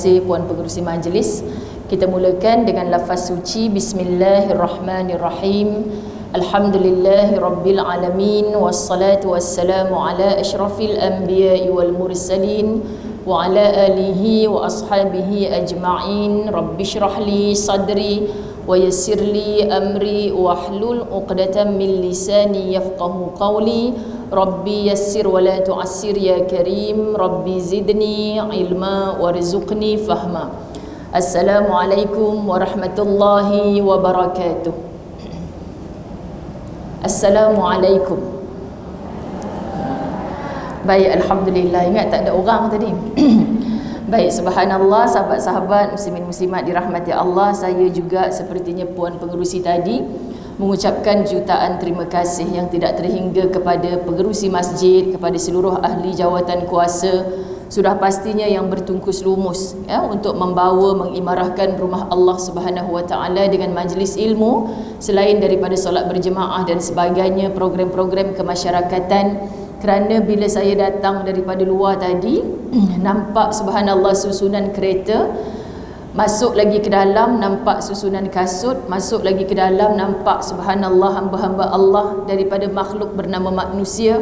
kasih Puan Pengerusi Majlis. Kita mulakan dengan lafaz suci Bismillahirrahmanirrahim. Alhamdulillahirabbil alamin wassalatu wassalamu ala asyrafil anbiya'i wal mursalin wa ala alihi wa ashabihi ajma'in. Rabbi shrah li sadri wa yassir li amri wahlul 'uqdatam min lisani yafqahu qawli. Rabbi yassir wa la tu'assir ya karim. Rabbi zidni ilma warzuqni fahma. Assalamualaikum warahmatullahi wabarakatuh. Assalamualaikum. Baik, alhamdulillah. Ingat tak ada orang tadi. Baik, subhanallah, sahabat-sahabat muslimin muslimat dirahmati Allah. Saya juga sepertinya Puan Pengerusi tadi mengucapkan jutaan terima kasih yang tidak terhingga kepada pengerusi masjid, kepada seluruh ahli jawatan kuasa, sudah pastinya yang bertungkus lumus untuk membawa mengimarahkan rumah Allah Subhanahu Wa Taala dengan majlis ilmu, selain daripada solat berjemaah dan sebagainya, program-program kemasyarakatan. Kerana bila saya datang daripada luar tadi, nampak subhanallah susunan kereta, masuk lagi ke dalam nampak susunan kasut, masuk lagi ke dalam nampak subhanallah hamba-hamba Allah daripada makhluk bernama manusia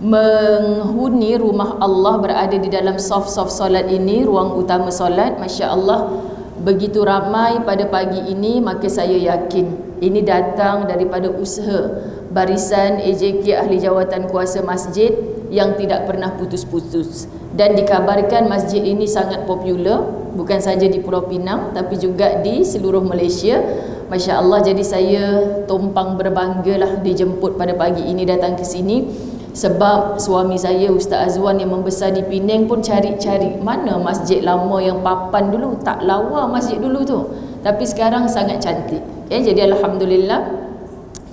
menghuni rumah Allah, berada di dalam saf-saf solat ini, ruang utama solat. Masya Allah, begitu ramai pada pagi ini, maka saya yakin ini datang daripada usaha barisan AJK ahli jawatan kuasa masjid yang tidak pernah putus-putus. Dan dikabarkan masjid ini sangat popular, bukan saja di Pulau Pinang tapi juga di seluruh Malaysia. Masya Allah, jadi saya tumpang berbanggalah dijemput pada pagi ini datang ke sini. Sebab suami saya Ustaz Azwan yang membesar di Penang pun cari-cari mana masjid lama yang papan dulu. Tak lawa masjid dulu tu, tapi sekarang sangat cantik. Jadi alhamdulillah,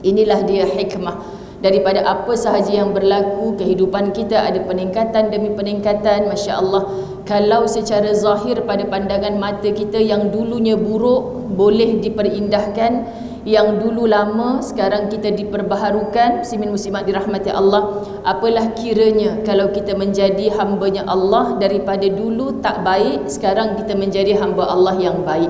inilah dia hikmah daripada apa sahaja yang berlaku. Kehidupan kita ada peningkatan demi peningkatan. Masya Allah, kalau secara zahir pada pandangan mata kita yang dulunya buruk boleh diperindahkan, yang dulu lama sekarang kita diperbaharukan. Muslimin muslimat dirahmati Allah, apalah kiranya kalau kita menjadi hambanya Allah, daripada dulu tak baik sekarang kita menjadi hamba Allah yang baik.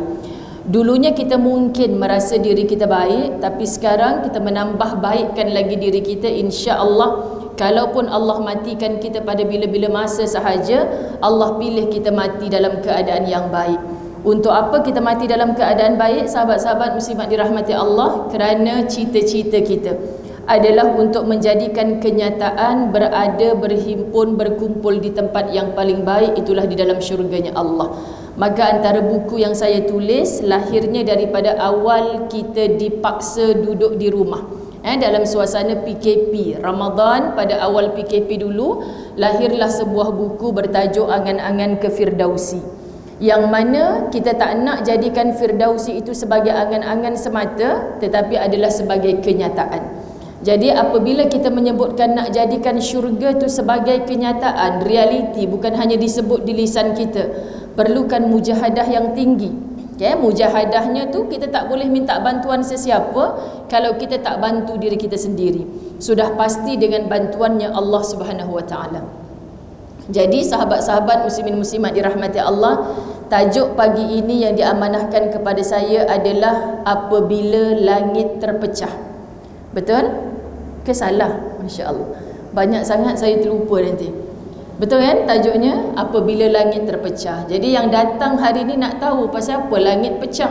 Dulunya kita mungkin merasa diri kita baik, tapi sekarang kita menambah baikkan lagi diri kita, insya-Allah. Kalaupun Allah matikan kita pada bila-bila masa sahaja, Allah pilih kita mati dalam keadaan yang baik. Untuk apa kita mati dalam keadaan baik, sahabat-sahabat muslimat dirahmati Allah? Kerana cita-cita kita adalah untuk menjadikan kenyataan berada, berhimpun, berkumpul di tempat yang paling baik, itulah di dalam syurganya Allah. Maka antara buku yang saya tulis lahirnya daripada awal kita dipaksa duduk di rumah, dalam suasana PKP Ramadan. Pada awal PKP dulu lahirlah sebuah buku bertajuk Angan-Angan ke Firdausi, yang mana kita tak nak jadikan Firdausi itu sebagai angan-angan semata, tetapi adalah sebagai kenyataan. Jadi apabila kita menyebutkan nak jadikan syurga itu sebagai kenyataan, realiti, bukan hanya disebut di lisan kita, perlukan mujahadah yang tinggi. Mujahadahnya tu kita tak boleh minta bantuan sesiapa kalau kita tak bantu diri kita sendiri. Sudah pasti dengan bantuannya Allah Subhanahu Wa Taala. Jadi sahabat-sahabat muslimin muslimat dirahmati Allah, tajuk pagi ini yang diamanahkan kepada saya adalah apabila langit terpecah. Betul ke salah? Masya Allah, banyak sangat saya terlupa nanti. Betul kan tajuknya? Apabila langit terpecah. Jadi yang datang hari ni nak tahu pasal apa langit pecah.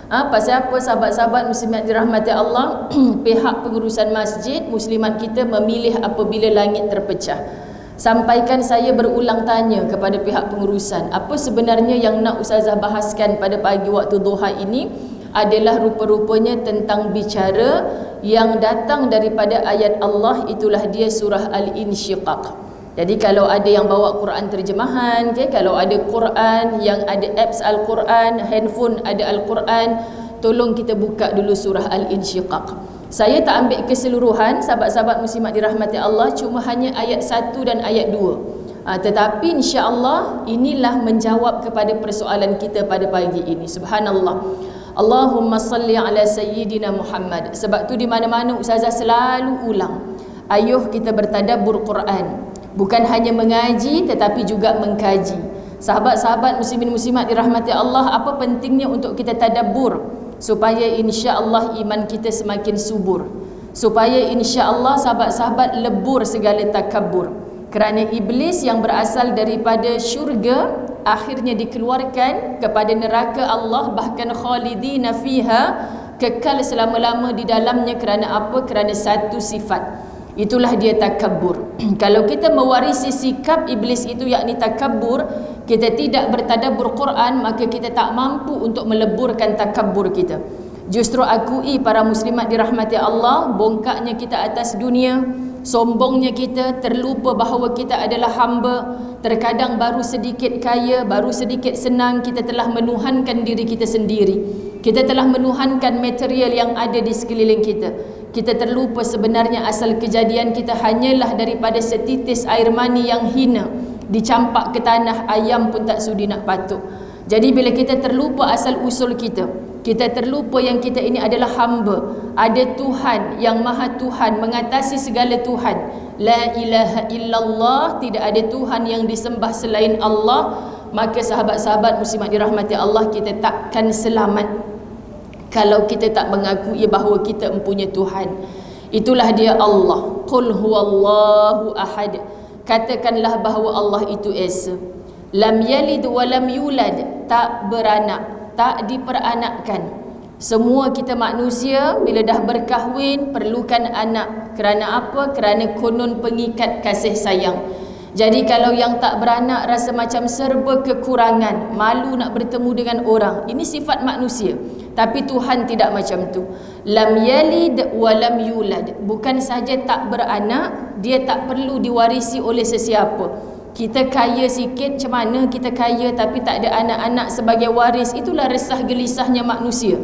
Pasal apa sahabat-sahabat muslimat dirahmati Allah? Pihak pengurusan masjid muslimat kita memilih apabila langit terpecah. Sampaikan saya berulang tanya kepada pihak pengurusan, apa sebenarnya yang nak Ustazah bahaskan pada pagi waktu duha ini adalah rupa-rupanya tentang bicara yang datang daripada ayat Allah, itulah dia surah Al-Insyiqaq. Jadi kalau ada yang bawa Quran terjemahan, kalau ada Quran yang ada apps Al-Quran, handphone ada Al-Quran, tolong kita buka dulu surah Al-Insyiqaq. Saya tak ambil keseluruhan sahabat-sahabat muslimat dirahmati Allah, cuma hanya ayat 1 dan ayat 2. Tetapi insya-Allah inilah menjawab kepada persoalan kita pada pagi ini. Subhanallah. Allahumma salli ala sayyidina Muhammad. Sebab tu di mana-mana Ustazah selalu ulang, ayuh kita bertadabbur Quran. Bukan hanya mengaji tetapi juga mengkaji. Sahabat-sahabat muslimin muslimat dirahmati Allah, apa pentingnya untuk kita tadabbur supaya insya-Allah iman kita semakin subur, supaya insya-Allah sahabat-sahabat lebur segala takabbur. Kerana iblis yang berasal daripada syurga akhirnya dikeluarkan kepada neraka Allah, bahkan khalidina fiha, kekal selama-lama di dalamnya. Kerana apa? Kerana satu sifat, itulah dia takabbur. Kalau kita mewarisi sikap iblis itu, yakni takabbur, kita tidak bertadabbur Quran, maka kita tak mampu untuk meleburkan takabbur kita. Justru akui para muslimat dirahmati Allah, bongkaknya kita atas dunia, sombongnya kita, terlupa bahawa kita adalah hamba. Terkadang baru sedikit kaya, baru sedikit senang, kita telah menuhankan diri kita sendiri. Kita telah menuhankan material yang ada di sekeliling kita. Kita terlupa sebenarnya asal kejadian kita hanyalah daripada setitis air mani yang hina, dicampak ke tanah, ayam pun tak sudi nak patuk. Jadi bila kita terlupa asal usul kita, kita terlupa yang kita ini adalah hamba, ada Tuhan yang Maha Tuhan, mengatasi segala Tuhan. La ilaha illallah, tidak ada Tuhan yang disembah selain Allah. Maka sahabat-sahabat muslimat dirahmati Allah, kita takkan selamat kalau kita tak mengakui bahawa kita mempunyai Tuhan. Itulah dia Allah. Qul huwallahu ahad. Katakanlah bahawa Allah itu esa. Lam yalid wa lam yulad, tak beranak, tak diperanakkan. Semua kita manusia bila dah berkahwin perlukan anak. Kerana apa? Kerana konon pengikat kasih sayang. Jadi kalau yang tak beranak rasa macam serba kekurangan, malu nak bertemu dengan orang. Ini sifat manusia. Tapi Tuhan tidak macam tu. Lam yalid wa lam yulad. Bukan saja tak beranak, dia tak perlu diwarisi oleh sesiapa. Kita kaya sikit, macam mana kita kaya tapi tak ada anak-anak sebagai waris. Itulah resah gelisahnya manusia.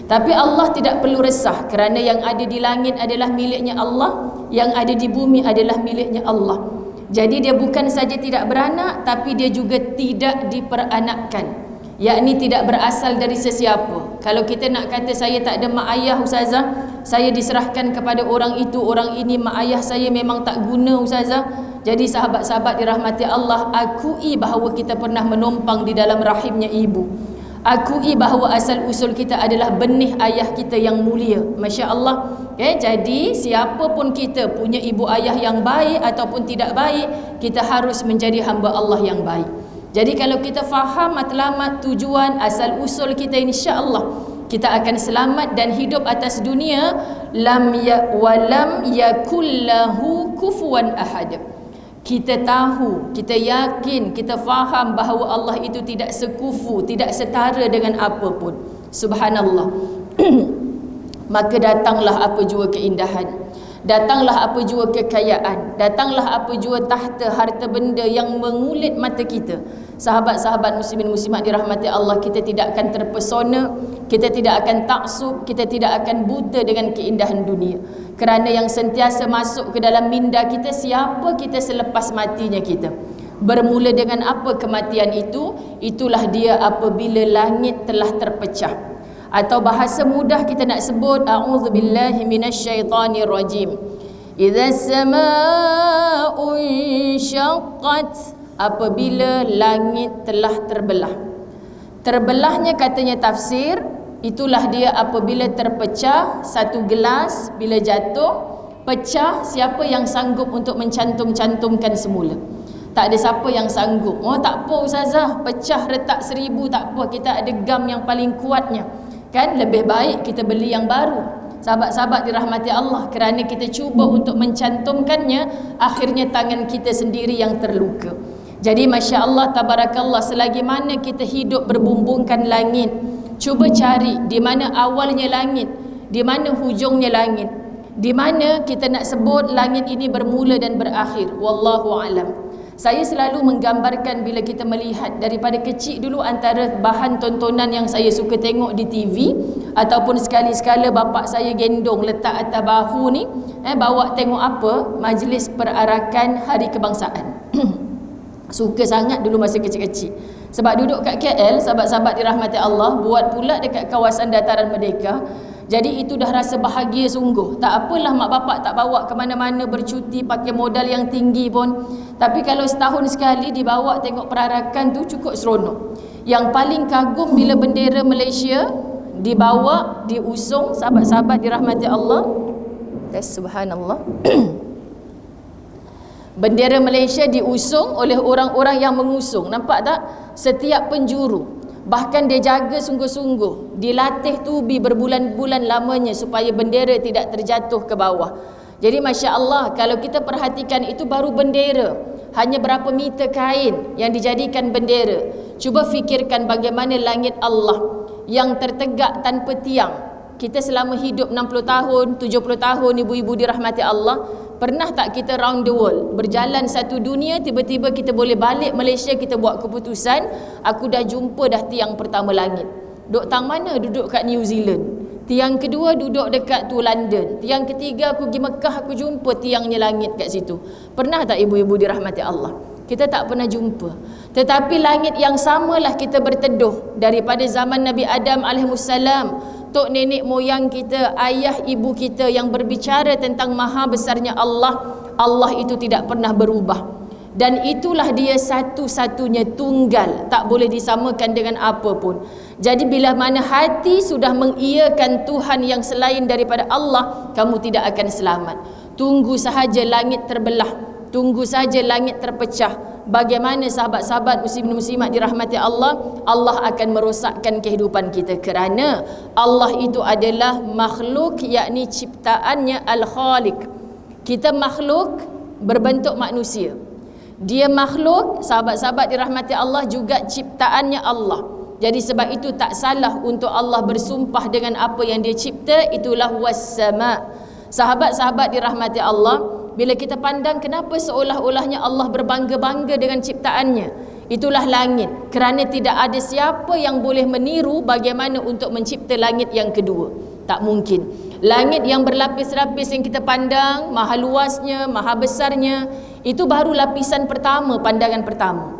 Tapi Allah tidak perlu resah, kerana yang ada di langit adalah miliknya Allah, yang ada di bumi adalah miliknya Allah. Jadi dia bukan saja tidak beranak, tapi dia juga tidak diperanakkan, yakni tidak berasal dari sesiapa. Kalau kita nak kata saya tak ada mak ayah ustazah, saya diserahkan kepada orang itu, orang ini, mak ayah saya memang tak guna ustazah. Jadi sahabat-sahabat dirahmati Allah, akui bahawa kita pernah menumpang di dalam rahimnya ibu. Akui bahawa asal usul kita adalah benih ayah kita yang mulia. Masya Allah. Jadi siapa pun kita punya ibu ayah yang baik ataupun tidak baik, kita harus menjadi hamba Allah yang baik. Jadi kalau kita faham matlamat, tujuan, asal usul kita, insya Allah kita akan selamat dan hidup atas dunia. Lam yakullahu kufuwan ahad. Kita tahu, kita yakin, kita faham bahawa Allah itu tidak sekufu, tidak setara dengan apa pun. Subhanallah. Maka datanglah apa jua keindahan, datanglah apa jua kekayaan, datanglah apa jua tahta harta benda yang mengulit mata kita. Sahabat-sahabat muslimin muslimat dirahmati Allah, kita tidak akan terpesona, kita tidak akan taksub, kita tidak akan buta dengan keindahan dunia. Kerana yang sentiasa masuk ke dalam minda kita, siapa kita selepas matinya kita. Bermula dengan apa kematian itu? Itulah dia apabila langit telah terpecah. Atau bahasa mudah kita nak sebut, a'udzubillahi minasyaitanirrajim. Idza as-samaa'u insyaqqat, apabila langit telah terbelah. Terbelahnya katanya tafsir, itulah dia apabila terpecah satu gelas, bila jatuh pecah, siapa yang sanggup untuk mencantum-cantumkan semula? Tak ada siapa yang sanggup. Oh tak apa ustazah, pecah retak 1000 tak apa, kita ada gam yang paling kuatnya. Kan lebih baik kita beli yang baru. Sahabat-sahabat dirahmati Allah, kerana kita cuba untuk mencantumkannya, akhirnya tangan kita sendiri yang terluka. Jadi Masya Allah, tabarakallah, selagi mana kita hidup berbumbungkan langit, cuba cari di mana awalnya langit, di mana hujungnya langit, di mana kita nak sebut langit ini bermula dan berakhir. Wallahu alam. Saya selalu menggambarkan bila kita melihat daripada kecil dulu, antara bahan tontonan yang saya suka tengok di TV, ataupun sekali-sekala bapak saya gendong letak atas bahu ni, bawa tengok apa? Majlis perarakan Hari Kebangsaan. Suka sangat dulu masa kecil-kecil. Sebab duduk kat KL, sahabat-sahabat dirahmati Allah, buat pula dekat kawasan Dataran Merdeka. Jadi itu dah rasa bahagia sungguh. Tak apalah mak bapak tak bawa ke mana-mana bercuti pakai modal yang tinggi pun, tapi kalau setahun sekali dibawa tengok perarakan tu cukup seronok. Yang paling kagum bila bendera Malaysia dibawa, diusung, sahabat-sahabat dirahmati Allah. Subhanallah. Bendera Malaysia diusung oleh orang-orang yang mengusung. Nampak tak? Setiap penjuru. Bahkan dia jaga sungguh-sungguh, dilatih tubi berbulan-bulan lamanya supaya bendera tidak terjatuh ke bawah. Jadi Masya Allah, kalau kita perhatikan itu baru bendera, hanya berapa meter kain yang dijadikan bendera. Cuba fikirkan bagaimana langit Allah yang tertegak tanpa tiang. Kita selama hidup 60 tahun, 70 tahun ibu-ibu dirahmati Allah, pernah tak kita round the world, berjalan satu dunia, tiba-tiba kita boleh balik Malaysia, kita buat keputusan, aku dah jumpa dah tiang pertama langit. Duduk tang mana? Duduk kat New Zealand. Tiang kedua duduk dekat tu London. Tiang ketiga aku pergi Mekah, aku jumpa tiangnya langit kat situ. Pernah tak ibu-ibu dirahmati Allah? Kita tak pernah jumpa. Tetapi langit yang samalah kita berteduh daripada zaman Nabi Adam alaihissalam. Tok nenek moyang kita, ayah ibu kita yang berbicara tentang maha besarnya Allah. Allah itu tidak pernah berubah. Dan itulah dia satu-satunya tunggal, tak boleh disamakan dengan apa pun. Jadi bila mana hati sudah mengiyakan Tuhan yang selain daripada Allah, kamu tidak akan selamat. Tunggu sahaja langit terbelah, tunggu saja langit terpecah. Bagaimana sahabat-sahabat muslimin muslimat dirahmati Allah, Allah akan merosakkan kehidupan kita, kerana Allah itu adalah makhluk, yakni ciptaannya Al-Khaliq. Kita makhluk berbentuk manusia. Dia makhluk, sahabat-sahabat dirahmati Allah, juga ciptaannya Allah. Jadi sebab itu tak salah untuk Allah bersumpah dengan apa yang dia cipta, itulah was-sama. Sahabat-sahabat dirahmati Allah, bila kita pandang kenapa seolah-olahnya Allah berbangga-bangga dengan ciptaannya, itulah langit, kerana tidak ada siapa yang boleh meniru bagaimana untuk mencipta langit yang kedua. Tak mungkin. Langit yang berlapis-lapis yang kita pandang, maha luasnya, maha besarnya, itu baru lapisan pertama, pandangan pertama.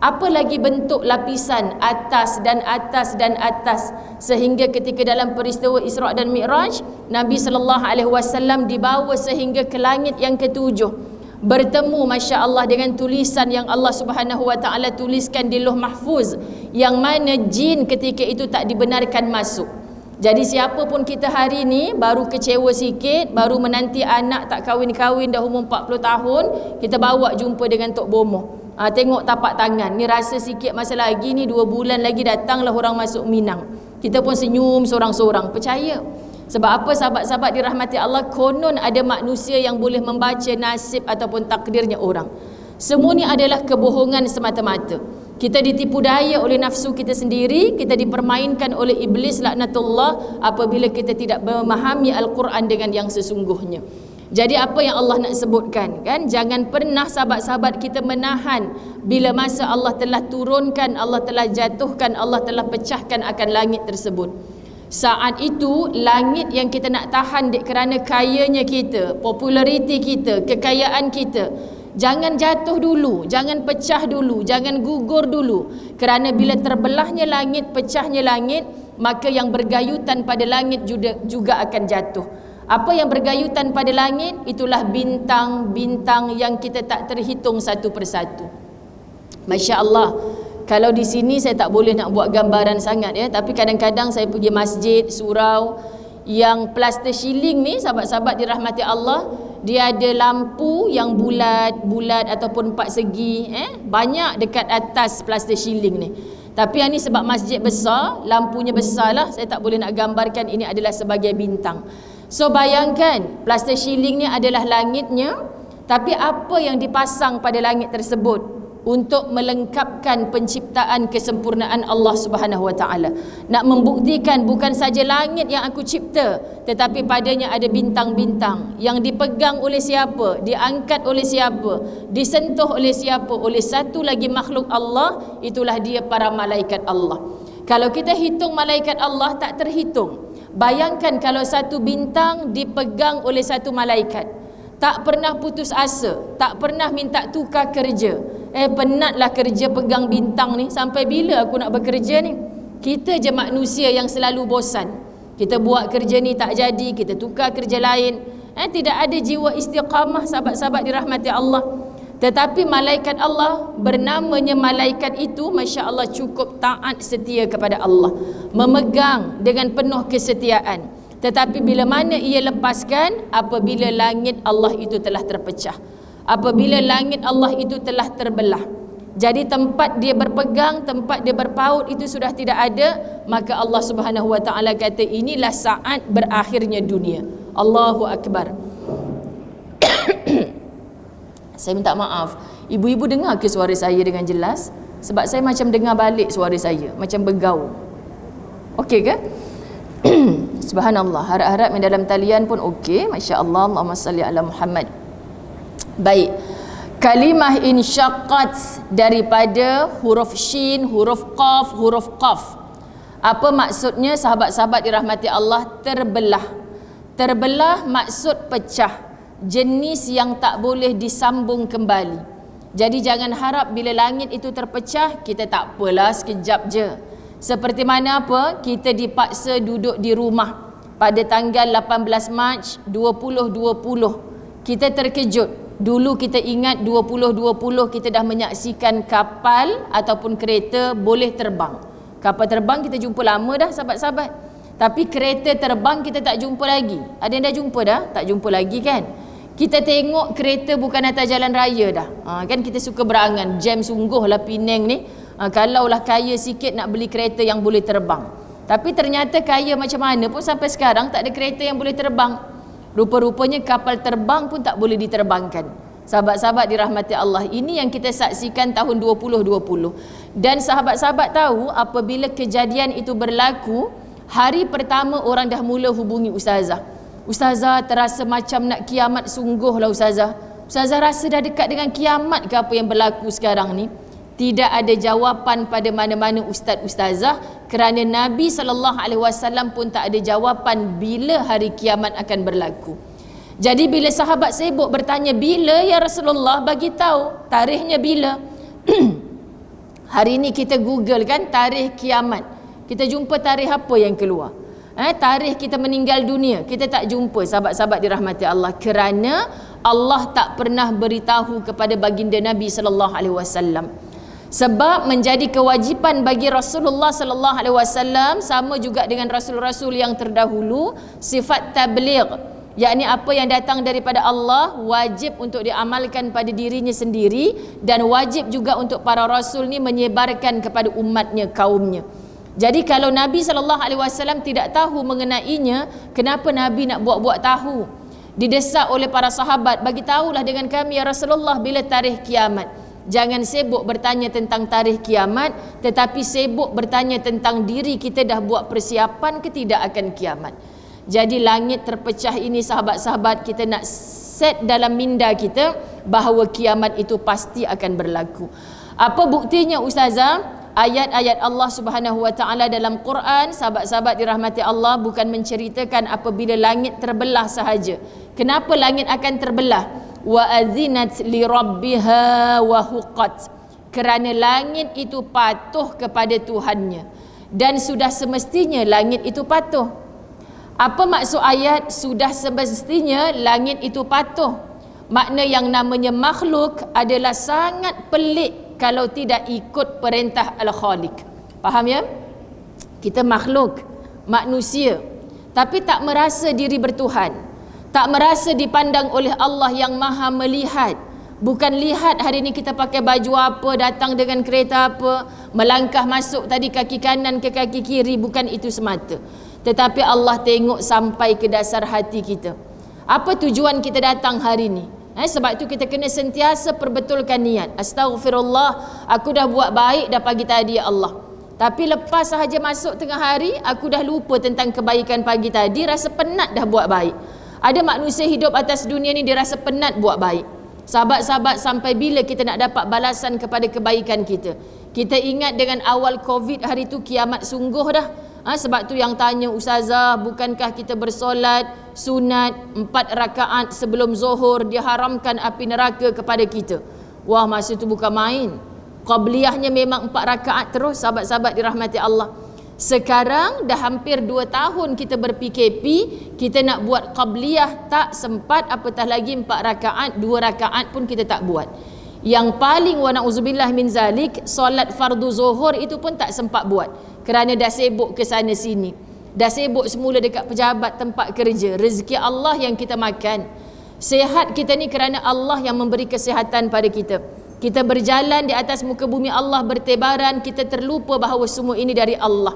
Apa lagi bentuk lapisan atas dan atas dan atas, sehingga ketika dalam peristiwa Isra' dan Mi'raj, Nabi SAW dibawa sehingga ke langit yang ketujuh, bertemu Masya Allah dengan tulisan yang Allah Subhanahu Wa Taala tuliskan di Lauh Mahfuz, yang mana jin ketika itu tak dibenarkan masuk. Jadi siapa pun kita hari ni baru kecewa sikit, baru menanti anak tak kahwin-kahwin dah umur 40 tahun, kita bawa jumpa dengan Tok Bomoh. Tengok tapak tangan ni, rasa sikit masa lagi ni 2 bulan lagi datanglah orang masuk Minang. Kita pun senyum sorang-sorang, percaya. Sebab apa sahabat-sahabat dirahmati Allah? Konon ada manusia yang boleh membaca nasib ataupun takdirnya orang. Semua ni adalah kebohongan semata-mata. Kita ditipu daya oleh nafsu kita sendiri, kita dipermainkan oleh iblis laknatullah apabila kita tidak memahami Al-Quran dengan yang sesungguhnya. Jadi apa yang Allah nak sebutkan kan, jangan pernah sahabat-sahabat kita menahan bila masa Allah telah turunkan, Allah telah jatuhkan, Allah telah pecahkan akan langit tersebut. Saat itu langit yang kita nak tahan kerana kayanya kita, populariti kita, kekayaan kita, jangan jatuh dulu, jangan pecah dulu, jangan gugur dulu. Kerana bila terbelahnya langit, pecahnya langit, maka yang bergayutan pada langit juga akan jatuh. Apa yang bergayutan pada langit? Itulah bintang-bintang yang kita tak terhitung satu persatu. Masya Allah. Kalau di sini saya tak boleh nak buat gambaran sangat ya, tapi kadang-kadang saya pergi masjid, surau yang plaster ceiling ni, sahabat-sahabat dirahmati Allah, dia ada lampu yang bulat-bulat ataupun 4 segi, banyak dekat atas plaster ceiling ni. Tapi yang ni sebab masjid besar, lampunya besar lah, saya tak boleh nak gambarkan ini adalah sebagai bintang. So bayangkan, plaster ceiling ni adalah langitnya, tapi apa yang dipasang pada langit tersebut untuk melengkapkan penciptaan kesempurnaan Allah Subhanahu Wa Taala. Nak membuktikan bukan saja langit yang aku cipta, tetapi padanya ada bintang-bintang yang dipegang oleh siapa, diangkat oleh siapa, disentuh oleh siapa, oleh satu lagi makhluk Allah, itulah dia para malaikat Allah. Kalau kita hitung malaikat Allah tak terhitung. Bayangkan kalau satu bintang dipegang oleh satu malaikat, tak pernah putus asa, tak pernah minta tukar kerja. Penatlah kerja pegang bintang ni, sampai bila aku nak bekerja ni? Kita je manusia yang selalu bosan. Kita buat kerja ni tak jadi, kita tukar kerja lain. Tidak ada jiwa istiqamah, sahabat-sahabat dirahmati Allah. Tetapi malaikat Allah, bernamanya malaikat itu, Masya Allah, cukup taat setia kepada Allah, memegang dengan penuh kesetiaan. Tetapi bila mana ia lepaskan, apabila langit Allah itu telah terpecah, apabila langit Allah itu telah terbelah, jadi tempat dia berpegang, tempat dia berpaut itu sudah tidak ada, maka Allah Subhanahu wa taala kata inilah saat berakhirnya dunia. Allahu akbar. Saya minta maaf, ibu-ibu dengar ke suara saya dengan jelas? Sebab saya macam dengar balik suara saya, macam bergaul. Okey ke? Subhanallah, harap-harap yang dalam talian pun okey. Masya-Allah, Allahumma salli ala Muhammad. Baik. Kalimah insyaqqat daripada huruf shin, huruf qaf, huruf qaf. Apa maksudnya sahabat-sahabat dirahmati Allah? Terbelah. Terbelah maksud pecah, jenis yang tak boleh disambung kembali. Jadi jangan harap bila langit itu terpecah, kita tak apalah sekejap je. Seperti mana apa? Kita dipaksa duduk di rumah pada tanggal 18 Mac 2020. Kita terkejut. Dulu kita ingat 2020 kita dah menyaksikan kapal ataupun kereta boleh terbang. Kapal terbang kita jumpa lama dah sahabat-sahabat. Tapi kereta terbang kita tak jumpa lagi. Ada yang dah jumpa dah? Tak jumpa lagi kan? Kita tengok kereta bukan atas jalan raya dah. Kan kita suka berangan, jam sungguh lah Penang ni. Kalaulah kaya sikit nak beli kereta yang boleh terbang. Tapi ternyata kaya macam mana pun sampai sekarang tak ada kereta yang boleh terbang. Rupa-rupanya kapal terbang pun tak boleh diterbangkan. Sahabat-sahabat dirahmati Allah, ini yang kita saksikan tahun 2020. Dan sahabat-sahabat tahu apabila kejadian itu berlaku, hari pertama orang dah mula hubungi ustazah. Ustazah, terasa macam nak kiamat sungguh lah ustazah. Ustazah rasa dah dekat dengan kiamat ke apa yang berlaku sekarang ni? Tidak ada jawapan pada mana-mana ustaz-ustazah, kerana Nabi SAW pun tak ada jawapan bila hari kiamat akan berlaku. Jadi bila sahabat sibuk bertanya, bila ya Rasulullah, bagi tahu tarikhnya bila. Hari ni kita Google kan tarikh kiamat, kita jumpa tarikh apa yang keluar? Tarikh kita meninggal dunia kita tak jumpa, sahabat-sahabat dirahmati Allah, kerana Allah tak pernah beritahu kepada baginda Nabi SAW. Sebab menjadi kewajipan bagi Rasulullah sallallahu alaihi wasallam, sama juga dengan rasul-rasul yang terdahulu, sifat tabligh, yakni apa yang datang daripada Allah wajib untuk diamalkan pada dirinya sendiri, dan wajib juga untuk para rasul ni menyebarkan kepada umatnya, kaumnya. Jadi kalau Nabi sallallahu alaihi wasallam tidak tahu mengenainya, kenapa Nabi nak buat-buat tahu? Didesak oleh para sahabat, bagi tahulah dengan kami ya Rasulullah bila tarikh kiamat. Jangan sibuk bertanya tentang tarikh kiamat, tetapi sibuk bertanya tentang diri kita dah buat persiapan ke tidak akan kiamat. Jadi langit terpecah ini sahabat-sahabat, kita nak set dalam minda kita bahawa kiamat itu pasti akan berlaku. Apa buktinya ustazah? Ayat-ayat Allah Subhanahu wa taala dalam Quran, sahabat-sahabat dirahmati Allah, bukan menceritakan apabila langit terbelah sahaja. Kenapa langit akan terbelah? Wa azinat li rabbiha wa huqat, kerana langit itu patuh kepada Tuhannya, dan sudah semestinya langit itu patuh. Apa maksud ayat sudah semestinya langit itu patuh? Makna yang namanya makhluk adalah sangat pelik kalau tidak ikut perintah Al-Khaliq. Faham ya? Kita makhluk, manusia, tapi tak merasa diri bertuhan, tak merasa dipandang oleh Allah yang maha melihat. Bukan lihat hari ni kita pakai baju apa, datang dengan kereta apa, melangkah masuk tadi kaki kanan ke kaki kiri, bukan itu semata. Tetapi Allah tengok sampai ke dasar hati kita. Apa tujuan kita datang hari ni? Sebab itu kita kena sentiasa perbetulkan niat. Astaghfirullah, aku dah buat baik dah pagi tadi ya Allah. Tapi lepas sahaja masuk tengah hari, aku dah lupa tentang kebaikan pagi tadi, rasa penat dah buat baik. Ada manusia hidup atas dunia ni dia rasa penat buat baik. Sahabat-sahabat, sampai bila kita nak dapat balasan kepada kebaikan kita? Kita ingat dengan awal Covid hari tu kiamat sungguh dah. Sebab tu yang tanya ustazah, bukankah kita bersolat sunat 4 rakaat sebelum zuhur diharamkan api neraka kepada kita? Wah, masa tu bukan main. Qabliyahnya memang 4 rakaat terus, sahabat-sahabat dirahmati Allah. Sekarang dah hampir 2 tahun kita ber-PKP, kita nak buat qabliyah tak sempat, apatah lagi 4 rakaat, 2 rakaat pun kita tak buat. Yang paling wa na'udzubillah min zalik, solat fardu zuhur itu pun tak sempat buat kerana dah sibuk ke sana sini. Dah sibuk semula dekat pejabat tempat kerja. Rezeki Allah yang kita makan. Sehat kita ni kerana Allah yang memberi kesihatan pada kita. Kita berjalan di atas muka bumi Allah bertebaran, kita terlupa bahawa semua ini dari Allah.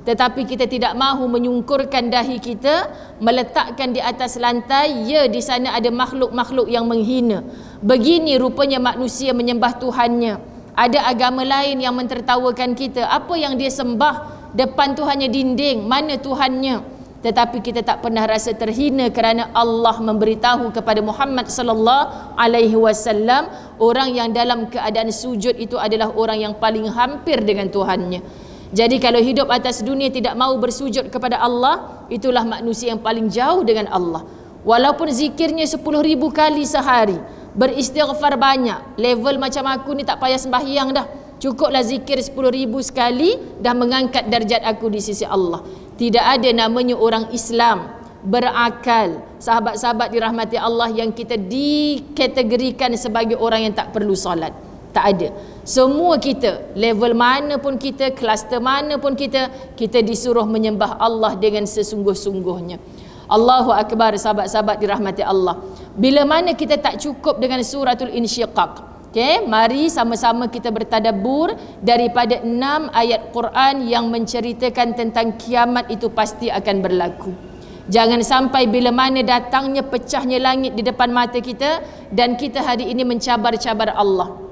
Tetapi kita tidak mahu menyungkurkan dahi kita, meletakkan di atas lantai, ya di sana ada makhluk-makhluk yang menghina. Begini rupanya manusia menyembah Tuhannya. Ada agama lain yang mentertawakan kita. Apa yang dia sembah? Depan Tuhannya dinding, mana Tuhannya? Tetapi kita tak pernah rasa terhina kerana Allah memberitahu kepada Muhammad sallallahu alaihi wasallam, orang yang dalam keadaan sujud itu adalah orang yang paling hampir dengan Tuhannya. Jadi kalau hidup atas dunia tidak mahu bersujud kepada Allah, itulah manusia yang paling jauh dengan Allah. Walaupun zikirnya 10,000 kali sehari, beristighfar banyak, level macam aku ni tak payah sembahyang dah, cukuplah zikir 10,000 sekali dah mengangkat darjat aku di sisi Allah. Tidak ada namanya orang Islam berakal, sahabat-sahabat dirahmati Allah, yang kita dikategorikan sebagai orang yang tak perlu solat. Tak ada. Semua kita, level mana pun kita, kluster mana pun kita disuruh menyembah Allah dengan sesungguh-sungguhnya. Allahu Akbar, sahabat-sahabat dirahmati Allah. Bila mana kita tak cukup dengan suratul Insyiqaq, okay, mari sama-sama kita bertadabbur daripada 6 ayat Quran yang menceritakan tentang kiamat itu pasti akan berlaku. Jangan sampai bila mana datangnya pecahnya langit di depan mata kita dan kita hari ini mencabar-cabar Allah.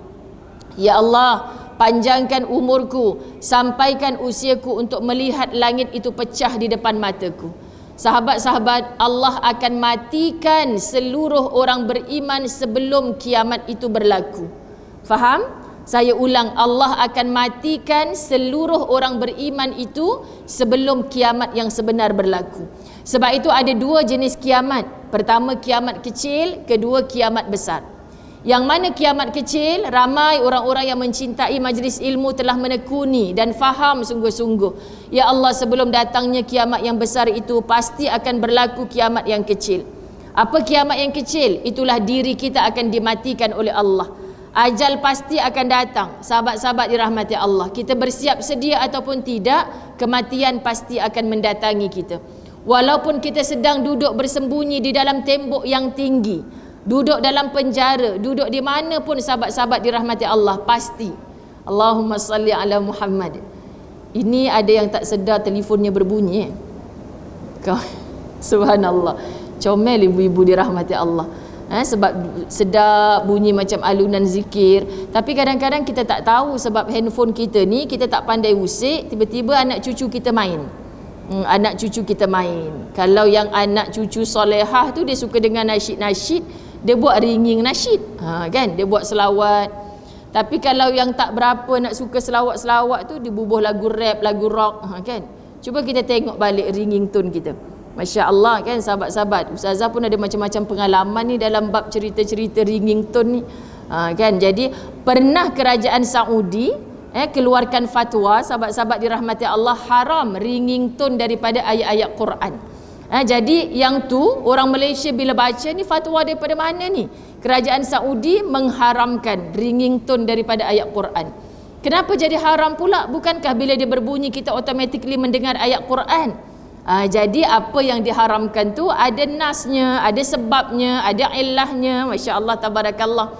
Ya Allah, panjangkan umurku, sampaikan usiaku untuk melihat langit itu pecah di depan mataku. Sahabat-sahabat, Allah akan matikan seluruh orang beriman sebelum kiamat itu berlaku. Faham? Saya ulang, Allah akan matikan seluruh orang beriman itu sebelum kiamat yang sebenar berlaku. Sebab itu ada 2 jenis kiamat. Pertama kiamat kecil, kedua kiamat besar. Yang mana kiamat kecil, ramai orang-orang yang mencintai majlis ilmu telah menekuni dan faham sungguh-sungguh. Ya Allah, sebelum datangnya kiamat yang besar itu pasti akan berlaku kiamat yang kecil. Apa kiamat yang kecil? Itulah diri kita akan dimatikan oleh Allah. Ajal pasti akan datang. Sahabat-sahabat dirahmati Allah, kita bersiap sedia ataupun tidak, kematian pasti akan mendatangi kita. Walaupun kita sedang duduk bersembunyi di dalam tembok yang tinggi, duduk dalam penjara, duduk di mana pun, sahabat-sahabat dirahmati Allah, pasti. Allahumma salli ala Muhammad. Ini ada yang tak sedar telefonnya berbunyi. Subhanallah. Comel ibu-ibu dirahmati Allah. Sebab sedar bunyi macam alunan zikir. Tapi kadang-kadang kita tak tahu sebab handphone kita ni, kita tak pandai usik, tiba-tiba anak cucu kita main. Anak cucu kita main. Kalau yang anak cucu solehah tu, dia suka dengan nasyid-nasyid, dia buat ringing nasyid, kan, dia buat selawat. Tapi kalau yang tak berapa nak suka selawat-selawat tu, dia bubuh lagu rap, lagu rock, kan. Cuba kita tengok balik ringing tone kita. Masya Allah, kan sahabat-sahabat. Ustazah pun ada macam-macam pengalaman ni dalam bab cerita-cerita ringing tone ni, kan. Jadi pernah kerajaan Saudi keluarkan fatwa, sahabat-sahabat dirahmati Allah, haram ringing tone daripada ayat-ayat Quran. Jadi yang tu orang Malaysia bila baca ni, fatwa daripada mana ni? Kerajaan Saudi mengharamkan ringing tone daripada ayat Quran. Kenapa jadi haram pula? Bukankah bila dia berbunyi kita automatically mendengar ayat Quran? Jadi apa yang diharamkan tu ada nasnya, ada sebabnya, ada illahnya. Masya Allah, tabarakallah.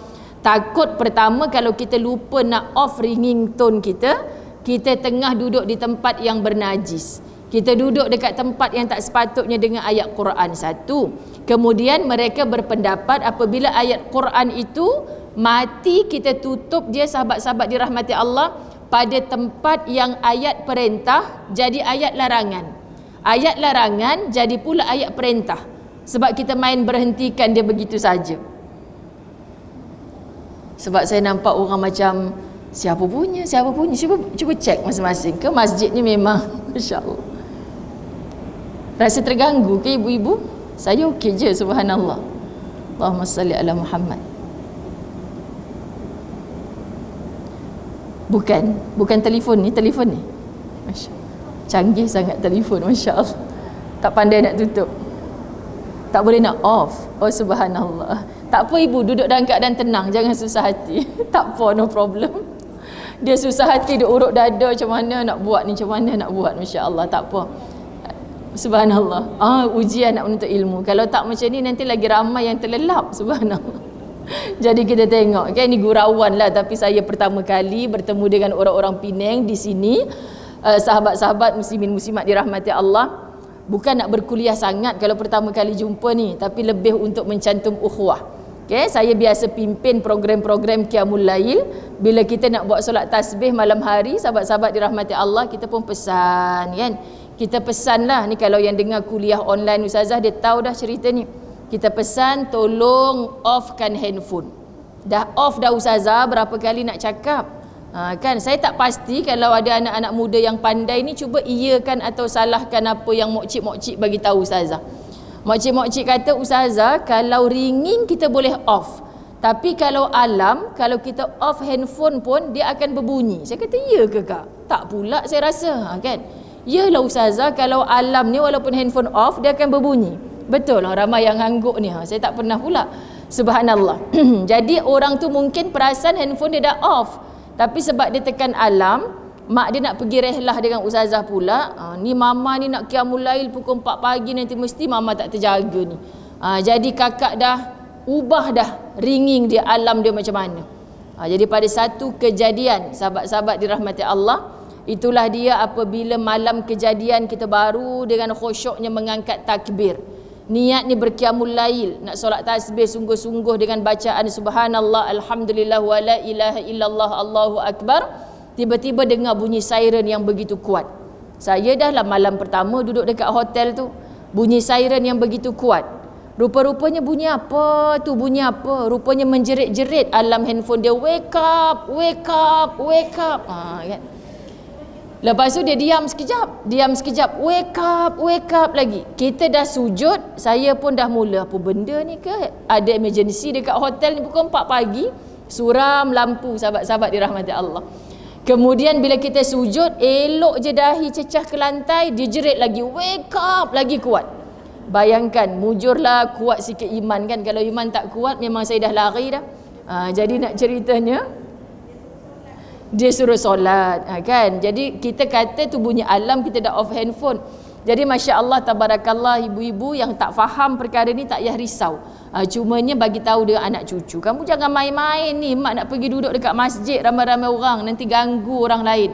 Takut pertama kalau kita lupa nak off ringing tone kita, kita tengah duduk di tempat yang bernajis, kita duduk dekat tempat yang tak sepatutnya dengan ayat Quran. Satu. Kemudian mereka berpendapat apabila ayat Quran itu mati, kita tutup dia, sahabat-sahabat dirahmati Allah, pada tempat yang ayat perintah jadi ayat larangan, ayat larangan jadi pula ayat perintah. Sebab kita main berhentikan dia begitu saja. Sebab saya nampak orang macam siapa punya. Cuba cek masing-masing. Ke masjid ni memang masya-Allah. Rasa terganggu ke ibu-ibu? Saya okey je, subhanallah. Allahumma salli ala Muhammad. Bukan telefon ni. Masya-Allah. Canggih sangat telefon, Masya Allah. Tak pandai nak tutup, tak boleh nak off. Oh subhanallah. Tak apa ibu, duduk dalam keadaan tenang, jangan susah hati. Tak apa, no problem. Dia susah hati, dia urut dada, macam mana nak buat ni, macam mana nak buat. Masya Allah, tak apa. Subhanallah. Ujian nak menuntut ilmu. Kalau tak macam ni, nanti lagi ramai yang terlelap. Subhanallah. Jadi kita tengok kan, ni gurauan lah, tapi saya pertama kali bertemu dengan orang-orang Penang di sini. Sahabat-sahabat muslimin muslimat dirahmati Allah, bukan nak berkuliah sangat kalau pertama kali jumpa ni, tapi lebih untuk mencantum ukhuwah. Okay, saya biasa pimpin program-program Qiyamul Lail. Bila kita nak buat solat tasbih malam hari, sahabat-sahabat dirahmati Allah, kita pun pesan kan. Kita pesan lah, ni kalau yang dengar kuliah online Ustazah, dia tahu dah cerita ni. Kita pesan tolong offkan handphone. Dah off dah Ustazah, berapa kali nak cakap. Kan saya tak pasti kalau ada anak-anak muda yang pandai ni, cuba iyakan atau salahkan apa yang mokcik-mokcik bagi tahu Ustazah. Mokcik-mokcik kata, Ustazah, kalau ringing kita boleh off, tapi kalau alam, kalau kita off handphone pun dia akan berbunyi. Saya kata, ya ke kak? Tak pula saya rasa, kan? Yalah Ustazah, kalau alam ni walaupun handphone off, dia akan berbunyi. Betul lah, ramai yang angguk ni. Saya tak pernah pula. Subhanallah. Jadi orang tu mungkin perasan handphone dia dah off, tapi sebab dia tekan alam, mak dia nak pergi rehlah dengan Ustazah pula. Ni mama ni nak Qiyamul Lail pukul 4 pagi, nanti mesti mama tak terjaga ni. Jadi kakak dah ubah dah ringing dia, alam dia macam mana. Jadi pada satu kejadian, sahabat-sahabat dirahmati Allah, itulah dia apabila malam kejadian kita baru dengan khusyuknya mengangkat takbir. Niat ni berqiyamul lail, nak solat tasbih sungguh-sungguh dengan bacaan subhanallah, alhamdulillah, wa la ilaha illallah, Allahu akbar. Tiba-tiba dengar bunyi siren yang begitu kuat. Saya dah lah malam pertama duduk dekat hotel tu, bunyi siren yang begitu kuat. Rupa-rupanya bunyi apa tu, bunyi apa? Rupanya menjerit-jerit alam handphone dia, wake up, wake up, wake up. Kan? Lepas tu dia diam sekejap, wake up lagi. Kita dah sujud, saya pun dah mula, apa benda ni ke? Ada emergency dekat hotel ni pukul 4 pagi, suram lampu, sahabat-sahabat dirahmati Allah. Kemudian bila kita sujud, elok je dahi cecah ke lantai, dia jerit lagi, wake up, lagi kuat. Bayangkan, mujurlah kuat sikit iman kan. Kalau iman tak kuat, memang saya dah lari dah. Jadi nak ceritanya, dia suruh solat, kan. Jadi kita kata tu bunyi alam, kita dah off handphone. Jadi Masya Allah, tabarakallah, ibu-ibu yang tak faham perkara ni tak payah risau. Cumanya bagi tahu dengan anak cucu, kamu jangan main-main ni, mak nak pergi duduk dekat masjid ramai-ramai orang, nanti ganggu orang lain.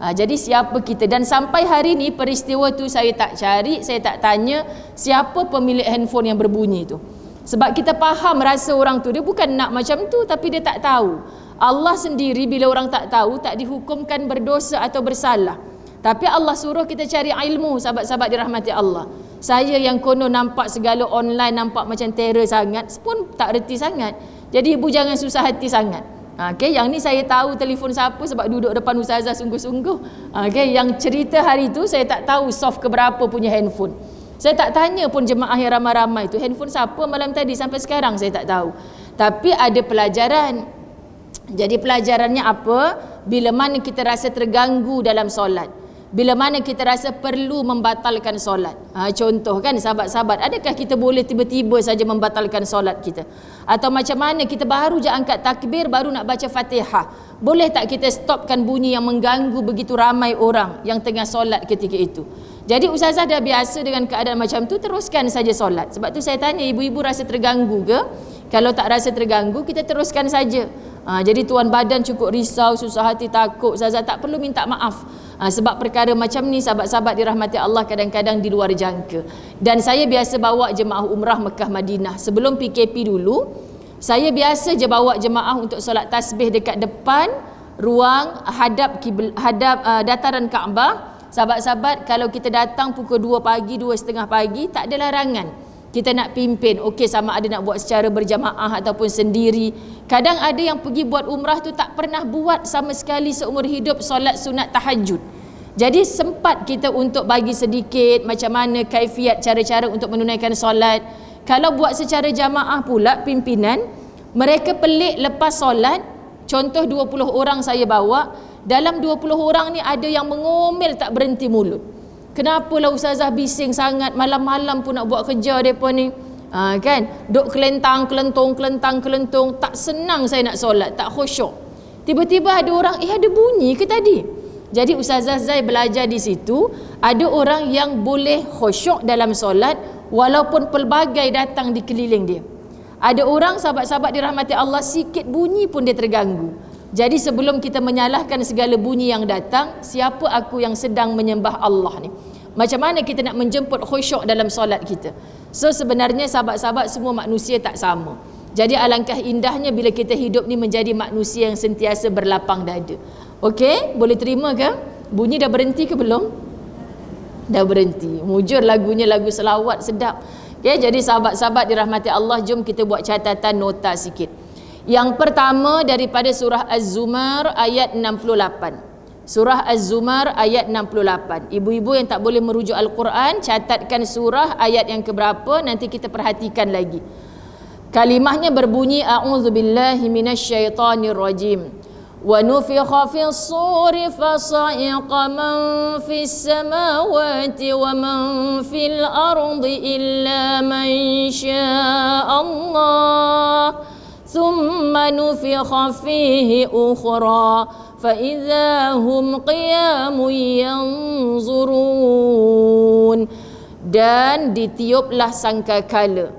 Jadi siapa kita? Dan sampai hari ni peristiwa tu saya tak cari, saya tak tanya siapa pemilik handphone yang berbunyi tu. Sebab kita faham rasa orang tu, dia bukan nak macam tu, tapi dia tak tahu. Allah sendiri bila orang tak tahu, tak dihukumkan berdosa atau bersalah. Tapi Allah suruh kita cari ilmu, sahabat-sahabat dirahmati Allah. Saya yang konon nampak segala online, nampak macam terror sangat, pun tak reti sangat. Jadi ibu jangan susah hati sangat. Okay, yang ni saya tahu telefon siapa sebab duduk depan Ustazah sungguh-sungguh. Okay, yang cerita hari tu saya tak tahu soft keberapa punya handphone. Saya tak tanya pun jemaah yang ramai-ramai tu, handphone siapa malam tadi, sampai sekarang saya tak tahu. Tapi ada pelajaran. Jadi pelajarannya apa? Bila mana kita rasa terganggu dalam solat, bila mana kita rasa perlu membatalkan solat. Contoh kan sahabat-sahabat, adakah kita boleh tiba-tiba saja membatalkan solat kita? Atau macam mana kita baru je angkat takbir, baru nak baca Fatihah, boleh tak kita stopkan bunyi yang mengganggu begitu ramai orang yang tengah solat ketika itu? Jadi Ustazah dah biasa dengan keadaan macam tu, teruskan saja solat. Sebab tu saya tanya, ibu-ibu rasa terganggu ke? Kalau tak rasa terganggu, kita teruskan saja. Jadi tuan badan cukup risau, susah hati, takut, Ustazah tak perlu minta maaf. Sebab perkara macam ni sahabat-sahabat dirahmati Allah kadang-kadang di luar jangka. Dan saya biasa bawa jemaah umrah Mekah Madinah. Sebelum PKP dulu, saya biasa je bawa jemaah untuk solat tasbih dekat depan ruang hadap dataran Kaabah. Sahabat-sahabat, kalau kita datang pukul 2 pagi, 2:30 pagi, tak ada larangan kita nak pimpin. Okey, sama ada nak buat secara berjamaah ataupun sendiri. Kadang ada yang pergi buat umrah tu tak pernah buat sama sekali seumur hidup solat sunat tahajud. Jadi sempat kita untuk bagi sedikit macam mana kaifiat cara-cara untuk menunaikan solat. Kalau buat secara jamaah pula pimpinan, mereka pelik lepas solat. Contoh 20 orang saya bawa, dalam 20 orang ni ada yang mengomel tak berhenti mulut. Kenapalah ustazah bising sangat, malam-malam pun nak buat kerja depa ni. Kan, duk kelentang, kelentung, tak senang saya nak solat, tak khusyuk. Tiba-tiba ada orang, ada bunyi ke tadi? Jadi Ustazah Zai belajar di situ, ada orang yang boleh khusyuk dalam solat walaupun pelbagai datang di keliling dia. Ada orang, sahabat-sahabat dirahmati Allah, sikit bunyi pun dia terganggu. Jadi sebelum kita menyalahkan segala bunyi yang datang, siapa aku yang sedang menyembah Allah ni? Macam mana kita nak menjemput khusyuk dalam solat kita? So sebenarnya sahabat-sahabat semua manusia tak sama. Jadi alangkah indahnya bila kita hidup ni menjadi manusia yang sentiasa berlapang dada. Okey, boleh terima ke? Bunyi dah berhenti ke belum? Dah berhenti. Mujur lagunya lagu selawat sedap. Okey, jadi sahabat-sahabat dirahmati Allah, jom kita buat catatan nota sikit. Yang pertama daripada surah Az-Zumar ayat 68. Surah Az-Zumar ayat 68. Ibu-ibu yang tak boleh merujuk Al-Quran, catatkan surah ayat yang keberapa, nanti kita perhatikan lagi. Kalimahnya berbunyi a'udzubillahi minasyaitonir rajim. Wa nufikha fis suri fasa'iqa man fis samawati wa man fil ardi illa man syaa Allah. Thumma nufikha fihi ukhra فَإِذَا هُمْ قِيَامٌ يَنْظُرُونَ. Dan ditiuplah sangkakala,